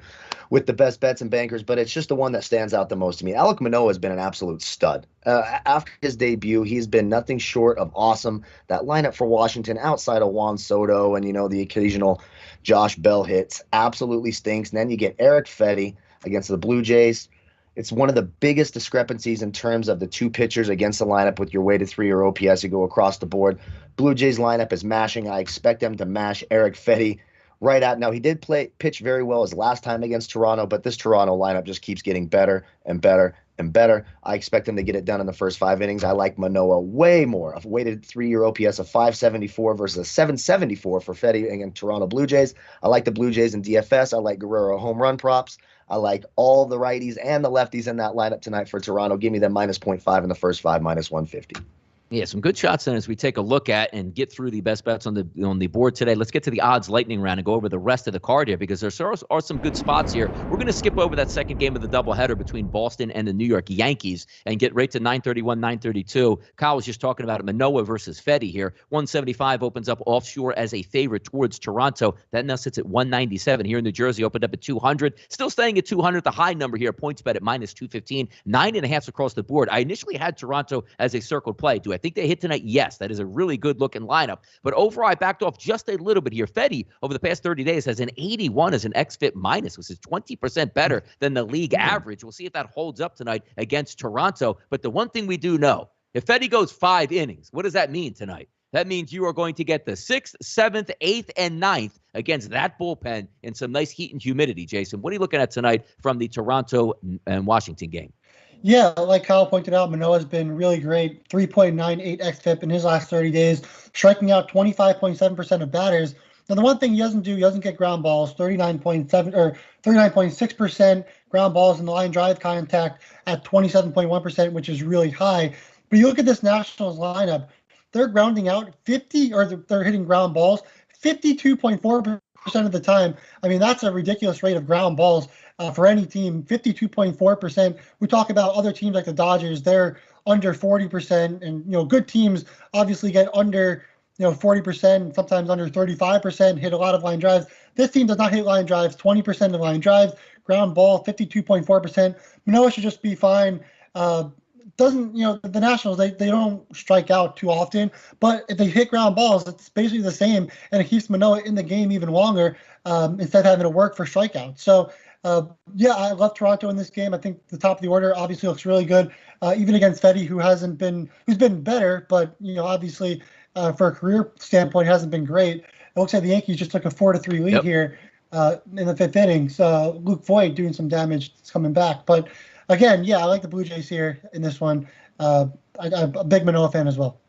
with the best bets and bankers, but it's just the one that stands out the most to me. Alek Manoah has been an absolute stud. After his debut, he's been nothing short of awesome. That lineup for Washington, outside of Juan Soto and, the occasional Josh Bell hits, absolutely stinks. And then you get Eric Fetty against the Blue Jays. It's one of the biggest discrepancies in terms of the 2 pitchers against the lineup with your weighted 3 or OPS. You go across the board. Blue Jays lineup is mashing. I expect them to mash Eric Fetty right out. Now, he did pitch very well his last time against Toronto, but this Toronto lineup just keeps getting better and better and better. I expect him to get it done in the first 5 innings. I like Manoah way more. I've weighted 3-year OPS of 574 versus a 774 for Fetty against Toronto Blue Jays. I like the Blue Jays in DFS. I like Guerrero home run props. I like all the righties and the lefties in that lineup tonight for Toronto. Give me them minus 0.5 in the first 5, minus 150. Yeah, some good shots then as we take a look at and get through the best bets on the board today. Let's get to the odds lightning round and go over the rest of the card here because there are some good spots here. We're going to skip over that second game of the doubleheader between Boston and the New York Yankees and get right to 931, 932. Kyle was just talking about Manoah versus Fetty here. 175 opens up offshore as a favorite towards Toronto. That now sits at 197 here in New Jersey. Opened up at 200. Still staying at 200. The high number here, PointsBet at minus 215. 9.5 across the board. I initially had Toronto as a circled play. Do I think they hit tonight? Yes, that is a really good looking lineup. But overall, I backed off just a little bit here. Fetty, over the past 30 days, has an 81 as an xFIP minus, which is 20% better than the league average. We'll see if that holds up tonight against Toronto. But the one thing we do know, if Fetty goes 5 innings, what does that mean tonight? That means you are going to get the 6th, 7th, 8th, and 9th against that bullpen in some nice heat and humidity. Jason, what are you looking at tonight from the Toronto and Washington game? Yeah, like Kyle pointed out, Manoah's been really great. 3.98 xFIP in his last 30 days, striking out 25.7% of batters. Now, the one thing he doesn't do, he doesn't get ground balls, 39.7 or 39.6% ground balls in the line drive contact at 27.1%, which is really high. But you look at this Nationals lineup, they're grounding out 50, or they're hitting ground balls 52.4% of the time. I mean, that's a ridiculous rate of ground balls for any team, 52.4%. We talk about other teams like the Dodgers, they're under 40%. And, good teams obviously get under, 40%, sometimes under 35%, hit a lot of line drives. This team does not hit line drives, 20% of line drives, ground ball, 52.4%. Manoah should just be fine. Doesn't, the Nationals, they don't strike out too often, but if they hit ground balls, it's basically the same, and it keeps Manoah in the game even longer instead of having to work for strikeouts. So, I love Toronto in this game. I think the top of the order obviously looks really good, even against Fedde, who's been better, but, obviously for a career standpoint, hasn't been great. It looks like the Yankees just took a 4-3 lead here in the fifth inning. So Luke Voigt doing some damage, is coming back. But again, I like the Blue Jays here in this one. I'm a big Manoah fan as well.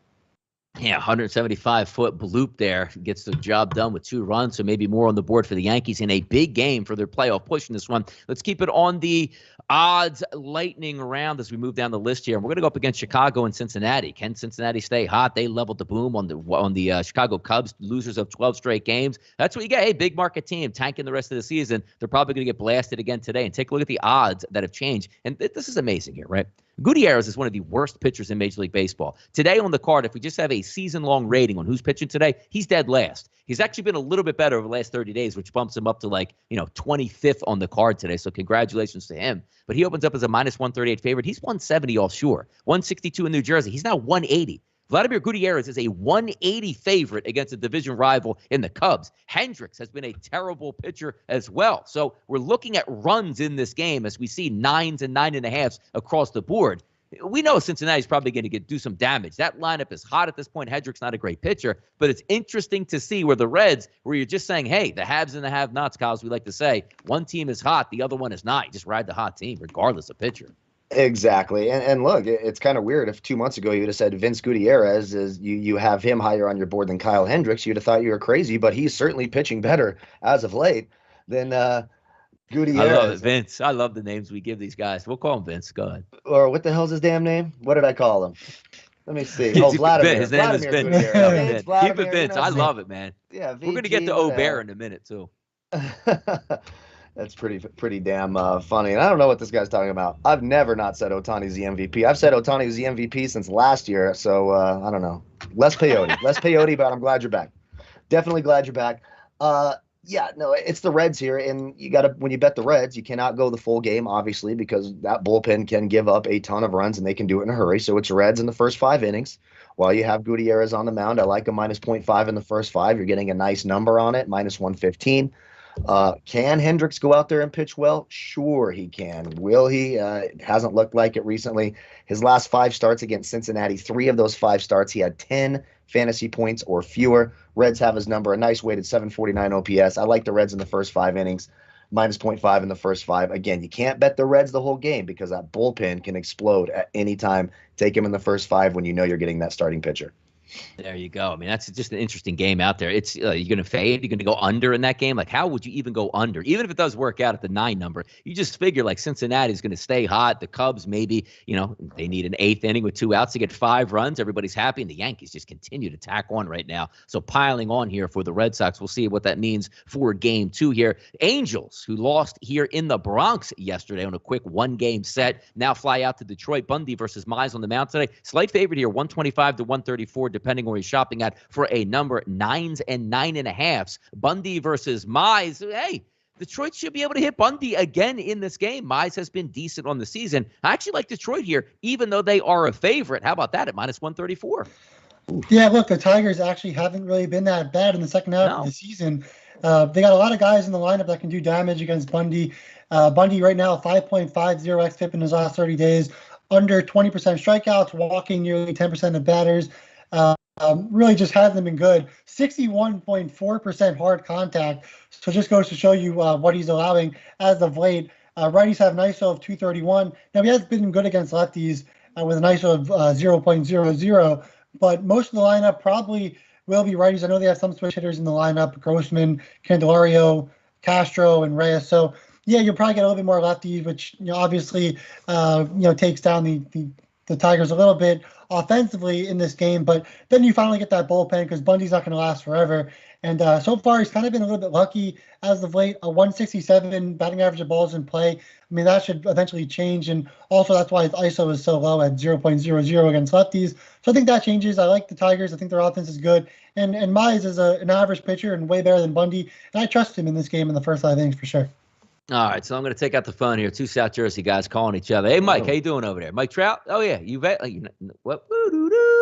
Yeah, 175-foot bloop there gets the job done with 2 runs, so maybe more on the board for the Yankees in a big game for their playoff push in this one. Let's keep it on the odds lightning round as we move down the list here. And we're going to go up against Chicago and Cincinnati. Can Cincinnati stay hot? They leveled the boom on the Chicago Cubs, losers of 12 straight games. That's what you get. Hey, big market team tanking the rest of the season. They're probably going to get blasted again today. And take a look at the odds that have changed. And this is amazing here, right? Gutierrez is one of the worst pitchers in Major League Baseball. Today on the card, if we just have a season-long rating on who's pitching today, he's dead last. He's actually been a little bit better over the last 30 days, which bumps him up to 25th on the card today. So congratulations to him. But he opens up as a minus 138 favorite. He's 170 offshore, 162 in New Jersey. He's now 180. Vladimir Gutierrez is a 180 favorite against a division rival in the Cubs. Hendricks has been a terrible pitcher as well. So we're looking at runs in this game as we see 9s and 9.5s across the board. We know Cincinnati's probably going to do some damage. That lineup is hot at this point. Hendricks not a great pitcher, but it's interesting to see where the Reds, where you're just saying, hey, the haves and the have-nots, Kyle, as we like to say, one team is hot, the other one is not. You just ride the hot team regardless of pitcher. Exactly. And look, it's kind of weird if 2 months ago you would have said Vince Gutierrez is you have him higher on your board than Kyle Hendricks. You'd have thought you were crazy, but he's certainly pitching better as of late than Gutierrez. I love it, Vince. I love the names we give these guys. We'll call him Vince. Go ahead. Or what the hell's his damn name? What did I call him? Let me see. Oh, Vladimir. His name is Vince. Keep it Vince. I love it, man. Yeah, we're going to get to O'Bear in a minute, too. That's pretty damn funny. And I don't know what this guy's talking about. I've never not said Ohtani's the MVP. I've said Ohtani was the MVP since last year. So I don't know. Less peyote, but I'm glad you're back. Definitely glad you're back. It's the Reds here. And when you bet the Reds, you cannot go the full game, obviously, because that bullpen can give up a ton of runs and they can do it in a hurry. So it's Reds in the first 5 innings. While you have Gutierrez on the mound, I like a minus 0.5 in the first 5. You're getting a nice number on it, minus 115. Can Hendricks go out there and pitch well? Sure he can. Will he? It hasn't looked like it recently. His last 5 starts against Cincinnati, 3 of those 5 starts, he had 10 fantasy points or fewer. Reds have his number, a nice weighted 749 OPS. I like the Reds in the first 5 innings, minus 0.5 in the first 5. Again, you can't bet the Reds the whole game because that bullpen can explode at any time. Take him in the first 5 when you know you're getting that starting pitcher. There you go. I mean, that's just an interesting game out there. It's you're going to fade. You're going to go under in that game. Like, how would you even go under? Even if it does work out at the 9 number, you just figure like Cincinnati's going to stay hot. The Cubs, maybe, they need an 8th inning with 2 outs to get 5 runs. Everybody's happy. And the Yankees just continue to tack on right now. So piling on here for the Red Sox. We'll see what that means for game 2 here. Angels, who lost here in the Bronx yesterday on a quick 1-game set, now fly out to Detroit. Bundy versus Mize on the mound today. Slight favorite here, 125 to 134, depending where he's shopping at for a number, 9s and 9.5s. Bundy versus Mize. Hey, Detroit should be able to hit Bundy again in this game. Mize has been decent on the season. I actually like Detroit here, even though they are a favorite. How about that at minus 134? Yeah, look, the Tigers actually haven't really been that bad in the second half of the season. They got a lot of guys in the lineup that can do damage against Bundy. Bundy right now, 5.50 xFIP in his last 30 days, under 20% strikeouts, walking nearly 10% of batters. Really just hasn't been good. 61.4% hard contact. So just goes to show you what he's allowing as of late. Righties have an ISO of 231. Now, he has been good against lefties with an ISO of 0.00, but most of the lineup probably will be righties. I know they have some switch hitters in the lineup, Grossman, Candelario, Castro, and Reyes. So, yeah, you'll probably get a little bit more lefties, which obviously takes down the the Tigers a little bit offensively in this game, but then you finally get that bullpen because Bundy's not going to last forever. And so far, he's kind of been a little bit lucky as of late. A 167 batting average of balls in play. I mean, that should eventually change. And also, that's why his ISO is so low at 0.00 against lefties. So I think that changes. I like the Tigers. I think their offense is good. And Mize is an average pitcher and way better than Bundy. And I trust him in this game in the first 5 innings for sure. All right, so I'm going to take out the phone here. 2 South Jersey guys calling each other. Hey, Mike, how you doing over there? Mike Trout? Oh, yeah. What?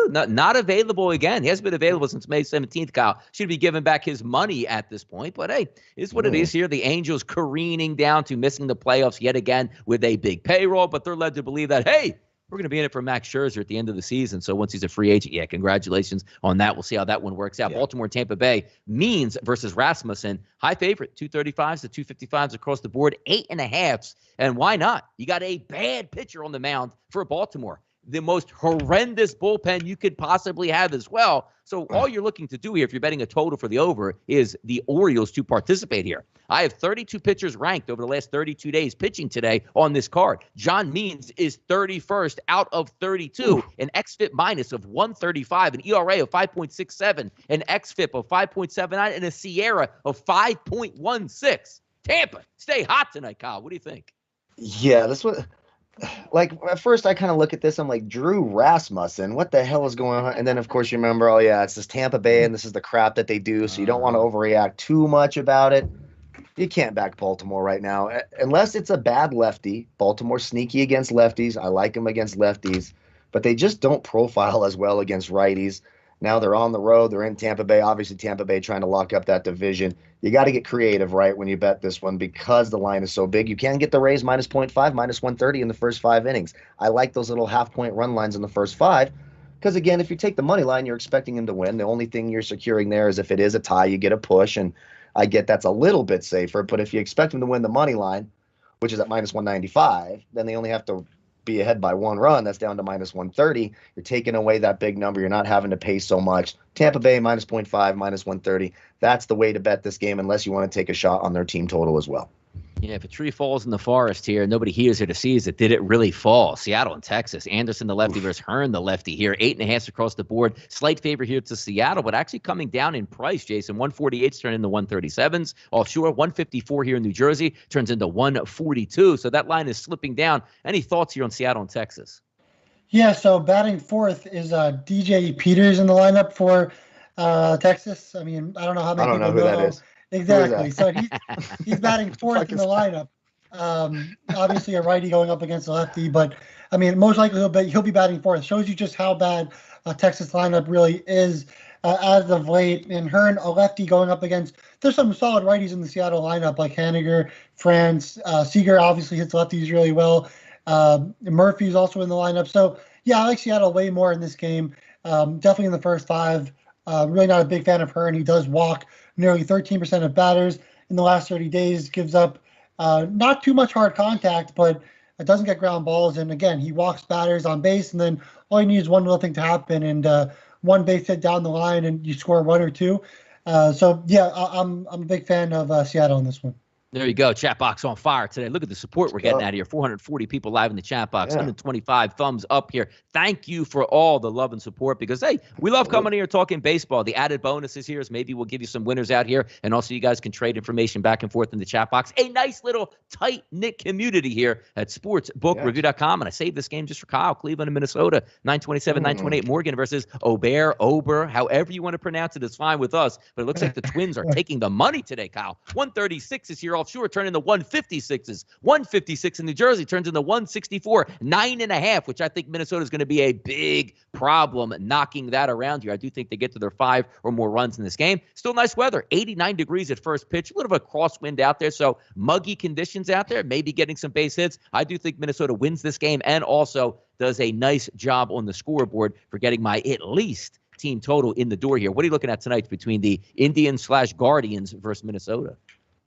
Not available again. He hasn't been available since May 17th, Kyle. Should be giving back his money at this point. But, hey, it's what it is here. The Angels careening down to missing the playoffs yet again with a big payroll. But they're led to believe that, hey, we're going to be in it for Max Scherzer at the end of the season. So once he's a free agent, yeah, congratulations on that. We'll see how that one works out. Yeah. Baltimore and Tampa Bay, Means versus Rasmussen. High favorite, 235s to 255s across the board, 8.5s. And why not? You got a bad pitcher on the mound for Baltimore. The most horrendous bullpen you could possibly have as well. So all you're looking to do here, if you're betting a total for the over, is the Orioles to participate here. I have 32 pitchers ranked over the last 32 days pitching today on this card. John Means is 31st out of 32, an xFIP minus of 135, an ERA of 5.67, an xFIP of 5.79, and a Sierra of 5.16. Tampa, stay hot tonight, Kyle. What do you think? Yeah, this was... Like, at first I kind of look at this, I'm like, Drew Rasmussen, what the hell is going on? And then, of course, you remember, oh, yeah, it's this Tampa Bay, and this is the crap that they do, so you don't want to overreact too much about it. You can't back Baltimore right now. Unless it's a bad lefty. Baltimore's sneaky against lefties. I like them against lefties. But they just don't profile as well against righties. Now they're on the road. They're in Tampa Bay. Obviously, Tampa Bay trying to lock up that division. You got to get creative, right, when you bet this one because the line is so big. You can get the Rays minus 0.5, minus 130 in the first 5 innings. I like those little half-point run lines in the first 5 because, again, if you take the money line, you're expecting him to win. The only thing you're securing there is if it is a tie, you get a push, and I get that's a little bit safer. But if you expect him to win the money line, which is at minus 195, then they only have to be ahead by 1 run. That's down to minus 130. You're taking away that big number. You're not having to pay so much. Tampa Bay minus 0.5, minus 130. That's the way to bet this game unless you want to take a shot on their team total as well. Yeah, if a tree falls in the forest here, nobody hears it or sees it. Did it really fall? Seattle and Texas. Anderson, the lefty, versus Hearn, the lefty here. 8.5 across the board. Slight favor here to Seattle, but actually coming down in price, Jason. 148s turn into 137s. Offshore, 154 here in New Jersey turns into 142. So that line is slipping down. Any thoughts here on Seattle and Texas? Yeah, so batting fourth is DJ Peters in the lineup for Texas. I mean, I don't know how many people know who that is. Exactly. So he's batting fourth in the lineup. Obviously a righty going up against a lefty, but I mean, most likely he'll be batting fourth. Shows you just how bad Texas lineup really is as of late. And Hearn, a lefty going up against. There's some solid righties in the Seattle lineup like Haniger, France, Seager obviously hits lefties really well. Murphy's also in the lineup. So yeah, I like Seattle way more in this game. Definitely in the first 5. Really not a big fan of Hearn. He does walk nearly 13% of batters in the last 30 days, gives up not too much hard contact, but it doesn't get ground balls. And again, he walks batters on base, and then all you need is one little thing to happen, and one base hit down the line, and you score 1 or 2. So yeah, I'm a big fan of Seattle in this one. There you go. Chat box on fire today. Look at the support we're getting out here. 440 people live in the chat box. 125 thumbs up here. Thank you for all the love and support because, hey, we love coming here talking baseball. The added bonuses here is maybe we'll give you some winners out here, and also you guys can trade information back and forth in the chat box. A nice little tight-knit community here at sportsbookreview.com, and I saved this game just for Kyle. Cleveland and Minnesota, 927, 928. Morgan versus Ober, however you want to pronounce it is fine with us, but it looks like the Twins are taking the money today, Kyle. 136 is here offshore, turn into 156s. 156 in New Jersey turns into 164, 9.5, which I think Minnesota is going to be a big problem knocking that around here. I do think they get to their 5 or more runs in this game. Still nice weather, 89 degrees at first pitch, a little bit of a crosswind out there, so muggy conditions out there, maybe getting some base hits. I do think Minnesota wins this game and also does a nice job on the scoreboard for getting my at least team total in the door here. What are you looking at tonight between the Indians/Guardians versus Minnesota?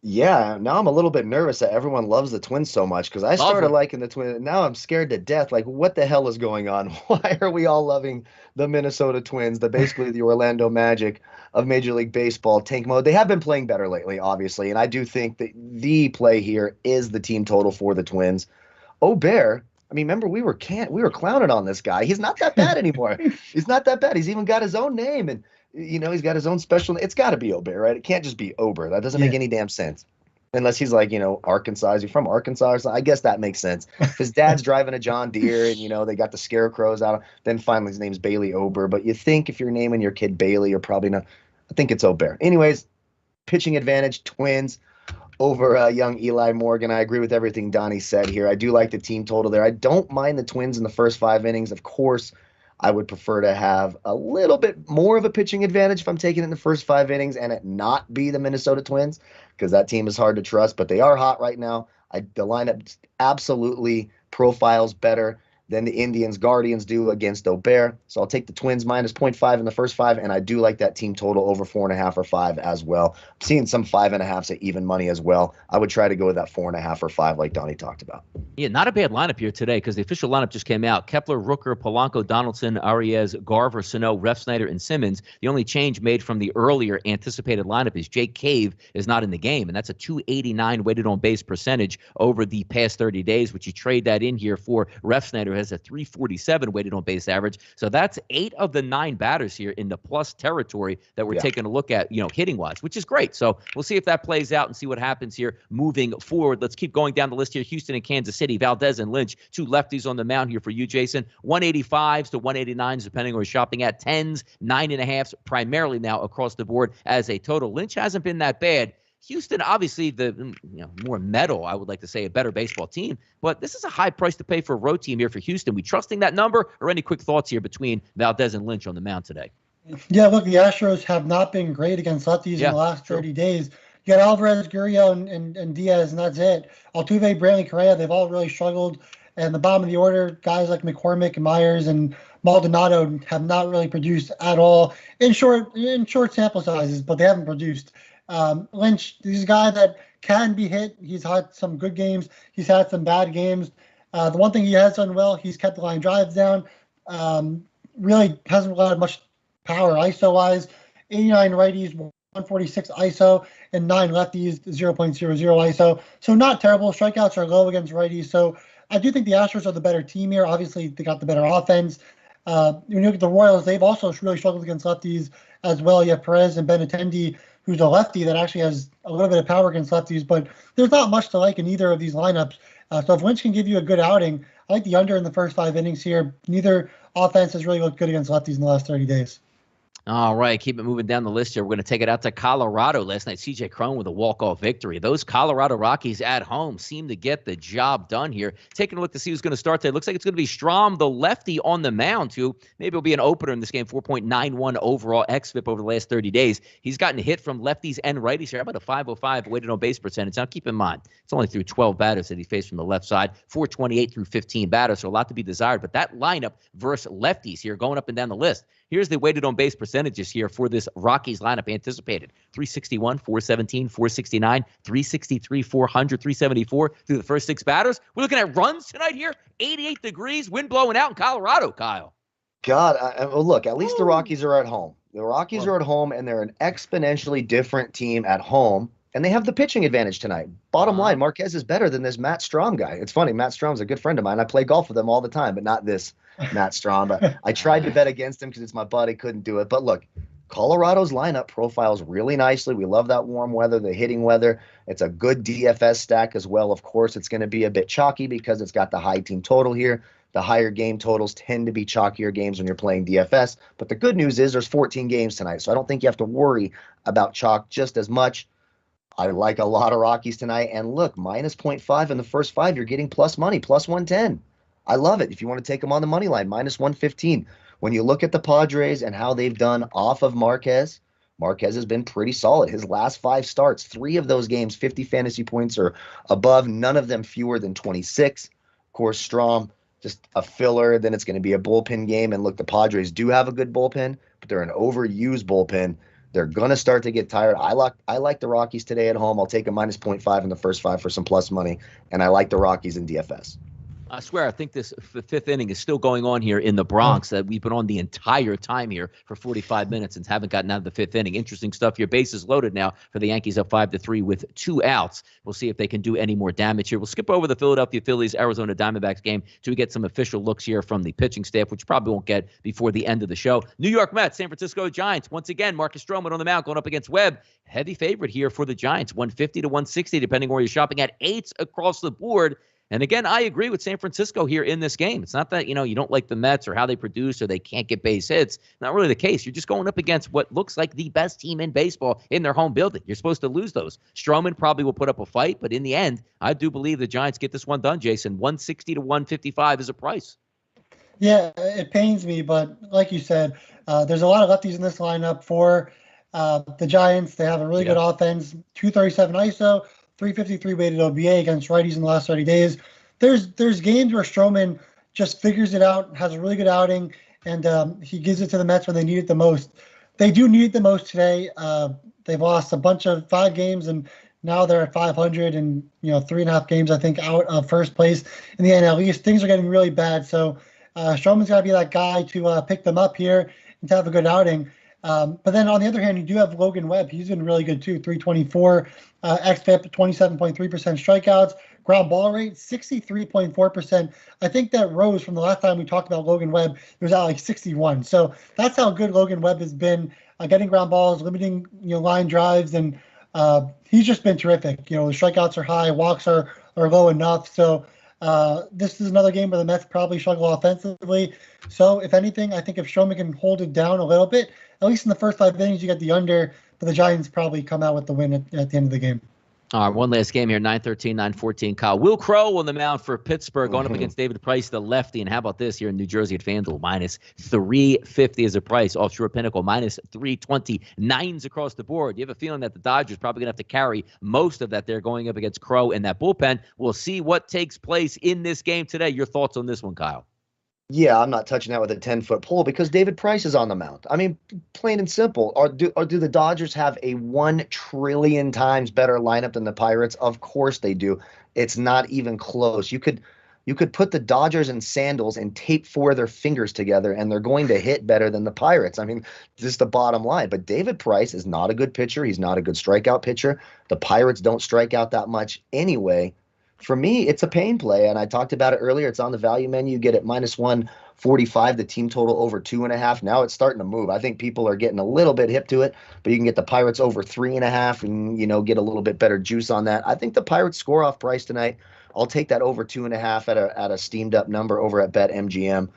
Yeah, now I'm a little bit nervous that everyone loves the Twins so much because I started liking the Twins. Now I'm scared to death. Like, what the hell is going on? Why are we all loving the Minnesota Twins, basically the Orlando Magic of Major League Baseball tank mode? They have been playing better lately, obviously, and I do think that the play here is the team total for the Twins. Ober, I mean, remember we were clowning on this guy. He's not that bad anymore. He's not that bad. He's even got his own name, and he's got his own special. It's got to be Ober, right? It can't just be Ober. That doesn't make any damn sense. Unless he's like, Arkansas. Is he from Arkansas or something? I guess that makes sense. His dad's driving a John Deere, and, they got the scarecrows out. Then finally his name's Bailey Ober. But you think if you're naming your kid Bailey, you're probably not. I think it's Ober. Anyways, pitching advantage, Twins over young Eli Morgan. I agree with everything Donnie said here. I do like the team total there. I don't mind the Twins in the first 5 innings. Of course, I would prefer to have a little bit more of a pitching advantage if I'm taking it in the first 5 innings and it not be the Minnesota Twins, because that team is hard to trust, but they are hot right now. The lineup absolutely profiles better than the Indians Guardians do against Ober. So I'll take the Twins minus 0.5 in the first 5, and I do like that team total over 4.5 or 5 as well. I'm seeing some 5.5s at even money as well. I would try to go with that 4.5 or 5 like Donnie talked about. Yeah, not a bad lineup here today because the official lineup just came out. Kepler, Rooker, Polanco, Donaldson, Arias, Garver, Sano, Refsnyder, and Simmons. The only change made from the earlier anticipated lineup is Jake Cave is not in the game, and that's a 289 weighted on base percentage over the past 30 days, which you trade that in here for Refsnyder, who has a 347 weighted on base average. So that's 8 of the 9 batters here in the plus territory that we're taking a look at, hitting wise, which is great. So we'll see if that plays out and see what happens here moving forward. Let's keep going down the list here. Houston and Kansas City, Valdez and Lynch, 2 lefties on the mound here for you, Jason. 185s to 189s, depending on where you're shopping at. 10s, 9.5s, primarily now across the board as a total. Lynch hasn't been that bad. Houston, obviously, the more metal, I would like to say, a better baseball team. But this is a high price to pay for a road team here for Houston. We trusting that number, or any quick thoughts here between Valdez and Lynch on the mound today? Yeah, look, the Astros have not been great against lefties in the last 30 days. You got Alvarez, Gurriel, and Diaz, and that's it. Altuve, Brantley, Correa, they've all really struggled. And the bottom of the order, guys like McCormick and Myers and Maldonado have not really produced at all in short sample sizes, but they haven't produced. Lynch, he's a guy that can be hit. He's had some good games. He's had some bad games. The one thing he has done well, he's kept the line drives down. Really hasn't allowed much power ISO-wise. 89 righties, 146 ISO, and 9 lefties, 0.00 ISO. So not terrible. Strikeouts are low against righties. So I do think the Astros are the better team here. Obviously, they got the better offense. When you look at the Royals, they've also really struggled against lefties as well. You have Perez and Benintendi, who's a lefty that actually has a little bit of power against lefties, but there's not much to like in either of these lineups. So if Lynch can give you a good outing, I like the under in the first 5 innings here. Neither offense has really looked good against lefties in the last 30 days. All right, keep it moving down the list here. We're going to take it out to Colorado last night. C.J. Cron with a walk-off victory. Those Colorado Rockies at home seem to get the job done here. Taking a look to see who's going to start today. Looks like it's going to be Strom, the lefty, on the mound, who maybe will be an opener in this game. 4.91 overall xFIP over the last 30 days. He's gotten hit from lefties and righties here. How about a 505 weighted on base percentage? Now, keep in mind, it's only through 12 batters that he faced from the left side. 428 through 15 batters, so a lot to be desired. But that lineup versus lefties here going up and down the list. Here's the weighted on base percentages here for this Rockies lineup anticipated. 361, 417, 469, 363, 400, 374 through the first 6 batters. We're looking at runs tonight here. 88 degrees, wind blowing out in Colorado, Kyle. God, well, look, at least the Rockies are at home. The Rockies are at home, and they're an exponentially different team at home, and they have the pitching advantage tonight. Bottom line, Marquez is better than this Matt Strom guy. It's funny, Matt Strom's a good friend of mine. I play golf with him all the time, but not this Matt Strom. But I tried to bet against him because it's my buddy, couldn't do it. But look, Colorado's lineup profiles really nicely. We love that warm weather, the hitting weather. It's a good DFS stack as well. Of course, it's going to be a bit chalky because it's got the high team total here. The higher game totals tend to be chalkier games when you're playing DFS. But the good news is there's 14 games tonight, so I don't think you have to worry about chalk just as much. I like a lot of Rockies tonight. And look, minus 0.5 in the first 5, you're getting plus money, plus 110. I love it. If you want to take them on the money line, minus 115. When you look at the Padres and how they've done off of Marquez, Marquez has been pretty solid. His last 5 starts, 3 of those games, 50 fantasy points or above, none of them fewer than 26. Of course, Strom, just a filler. Then it's going to be a bullpen game. And look, the Padres do have a good bullpen, but they're an overused bullpen. They're going to start to get tired. I like the Rockies today at home. I'll take a minus 0.5 in the first 5 for some plus money, and I like the Rockies in DFS. I swear, I think this fifth inning is still going on here in the Bronx. That we've been on the entire time here for 45 minutes and haven't gotten out of the fifth inning. Interesting stuff here. Bases loaded now for the Yankees up 5-3 with 2 outs. We'll see if they can do any more damage here. We'll skip over the Philadelphia Phillies, Arizona Diamondbacks game till we get some official looks here from the pitching staff, which probably won't get before the end of the show. New York Mets, San Francisco Giants. Once again, Marcus Stroman on the mound going up against Webb. Heavy favorite here for the Giants, 150 to 160, depending where you're shopping at. 8s across the board. And again, I agree with San Francisco here in this game. It's not that, you don't like the Mets or how they produce or they can't get base hits. Not really the case. You're just going up against what looks like the best team in baseball in their home building. You're supposed to lose those. Stroman probably will put up a fight, but in the end, I do believe the Giants get this one done, Jason. 160 to 155 is a price. Yeah, it pains me, but like you said, there's a lot of lefties in this lineup for the Giants. They have a really good offense, 237 ISO, 353 weighted OBA against righties in the last 30 days. There's games where Stroman just figures it out, has a really good outing, and he gives it to the Mets when they need it the most. They do need it the most today. They've lost a bunch of 5 games, and now they're at 500 and 3.5 games, I think, out of first place in the NL East. Things are getting really bad, so Stroman's got to be that guy to pick them up here and to have a good outing. But then on the other hand, you do have Logan Webb. He's been really good too. 324 xFIP, 27.3% strikeouts, ground ball rate 63.4%. I think that rose from the last time we talked about Logan Webb. It was at like 61. So that's how good Logan Webb has been, getting ground balls, limiting line drives, and he's just been terrific. The strikeouts are high, walks are low enough. So this is another game where the Mets probably struggle offensively. So if anything, I think if Stroman can hold it down a little bit, at least in the first 5 innings, you get the under, but the Giants probably come out with the win at the end of the game. All right, one last game here, 9-13, 9-14. Kyle. Will Crow on the mound for Pittsburgh going up against David Price, the lefty. And how about this here in New Jersey at FanDuel? Minus 350 is a price. Offshore Pinnacle, minus 320. 9s across the board. You have a feeling that the Dodgers probably going to have to carry most of that they're going up against Crow in that bullpen. We'll see what takes place in this game today. Your thoughts on this one, Kyle? Yeah, I'm not touching that with a 10-foot pole because David Price is on the mound. I mean, plain and simple. Or do the Dodgers have a 1 trillion times better lineup than the Pirates? Of course they do. It's not even close. You could put the Dodgers in sandals and tape 4 of their fingers together, and they're going to hit better than the Pirates. I mean, this is the bottom line. But David Price is not a good pitcher. He's not a good strikeout pitcher. The Pirates don't strike out that much anyway. For me, it's a pain play, and I talked about it earlier. It's on the value menu. You get it minus 145, the team total over 2.5. Now it's starting to move. I think people are getting a little bit hip to it, but you can get the Pirates over 3.5 and, get a little bit better juice on that. I think the Pirates score off Price tonight. I'll take that over 2.5 at a steamed up number over at BetMGM.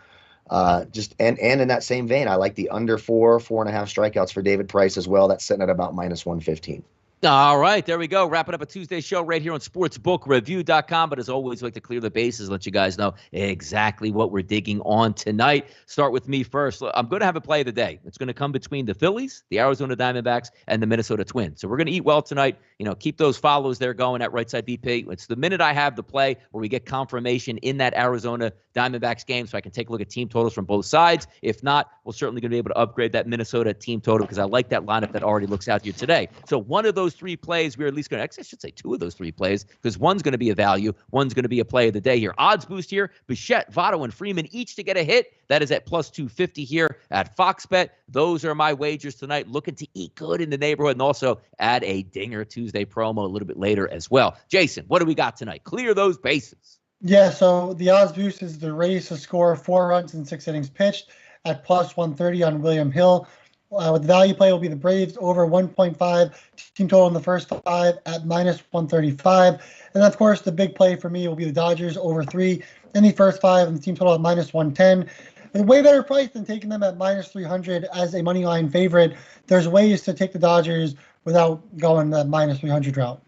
And in that same vein, I like the under 4.5 strikeouts for David Price as well. That's sitting at about minus 115. All right, there we go. Wrapping up a Tuesday show right here on sportsbookreview.com. But as always, we like to clear the bases, let you guys know exactly what we're digging on tonight. Start with me first. I'm going to have a play of the day. It's going to come between the Phillies, the Arizona Diamondbacks, and the Minnesota Twins. So we're going to eat well tonight. Keep those follows there going at RightSide BP. It's the minute I have the play where we get confirmation in that Arizona Diamondbacks game so I can take a look at team totals from both sides. If not, we're certainly going to be able to upgrade that Minnesota team total because I like that lineup that already looks out here today. So one of those 3 plays, we're at least going to, I should say 2 of those 3 plays because one's going to be a value, one's going to be a play of the day here. Odds boost here, Bichette, Votto, and Freeman each to get a hit. That is at plus 250 here at Fox Bet. Those are my wagers tonight. Looking to eat good in the neighborhood and also add a Dinger Tuesday promo a little bit later as well. Jason, what do we got tonight? Clear those bases. Yeah, so the odds boost is the Rays to score 4 runs in 6 innings pitched at plus 130 on William Hill. With the value play will be the Braves over 1.5 team total in the first 5 at minus 135. And of course, the big play for me will be the Dodgers over 3 in the first 5 and the team total at minus 110. A way better price than taking them at minus 300 as a money line favorite. There's ways to take the Dodgers without going the minus 300 route.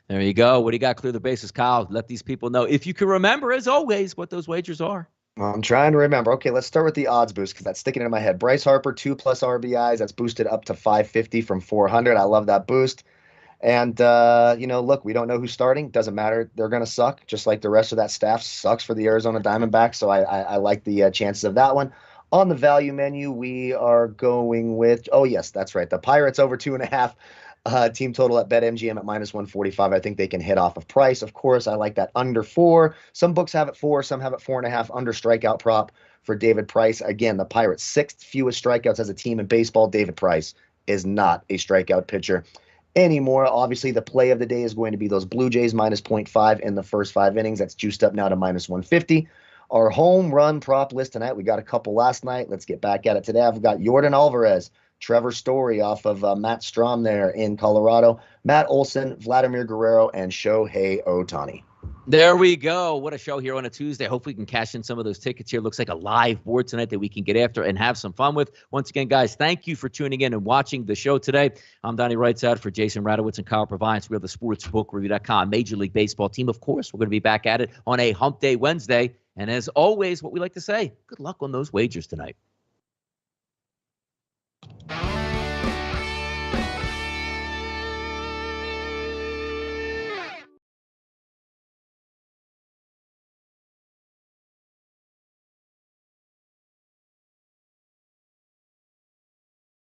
There you go. What do you got? Clear the bases, Kyle. Let these people know, if you can remember, as always, what those wagers are. I'm trying to remember. Okay, let's start with the odds boost because that's sticking in my head. Bryce Harper, 2+ RBIs. That's boosted up to 550 from 400. I love that boost. And, look, we don't know who's starting. Doesn't matter. They're going to suck, just like the rest of that staff sucks for the Arizona Diamondbacks. So I like the chances of that one. On the value menu, we are going with, oh, yes, that's right, the Pirates over 2.5. Team total at BetMGM at -145. I think they can hit off of price. Of course, I like that under 4. Some books have it 4, some have it 4.5. Under strikeout prop for David Price. Again, the Pirates' 6th fewest strikeouts as a team in baseball. David Price is not a strikeout pitcher anymore. Obviously, the play of the day is going to be those Blue Jays -0.5 in the first 5 innings. That's juiced up now to -150. Our home run prop list tonight, we got a couple last night. Let's get back at it today. I've got Yordan Alvarez, Trevor Story off of Matt Strom there in Colorado, Matt Olson, Vladimir Guerrero, and Shohei Ohtani. There we go. What a show here on a Tuesday. Hopefully we can cash in some of those tickets here. Looks like a live board tonight that we can get after and have some fun with. Once again, guys, thank you for tuning in and watching the show today. I'm Donnie RightSide for Jason Radowitz and Kyle Purviance. We are the sportsbookreview.com Major League Baseball team. Of course, we're going to be back at it on a Hump Day Wednesday. And as always, what we like to say, good luck on those wagers tonight.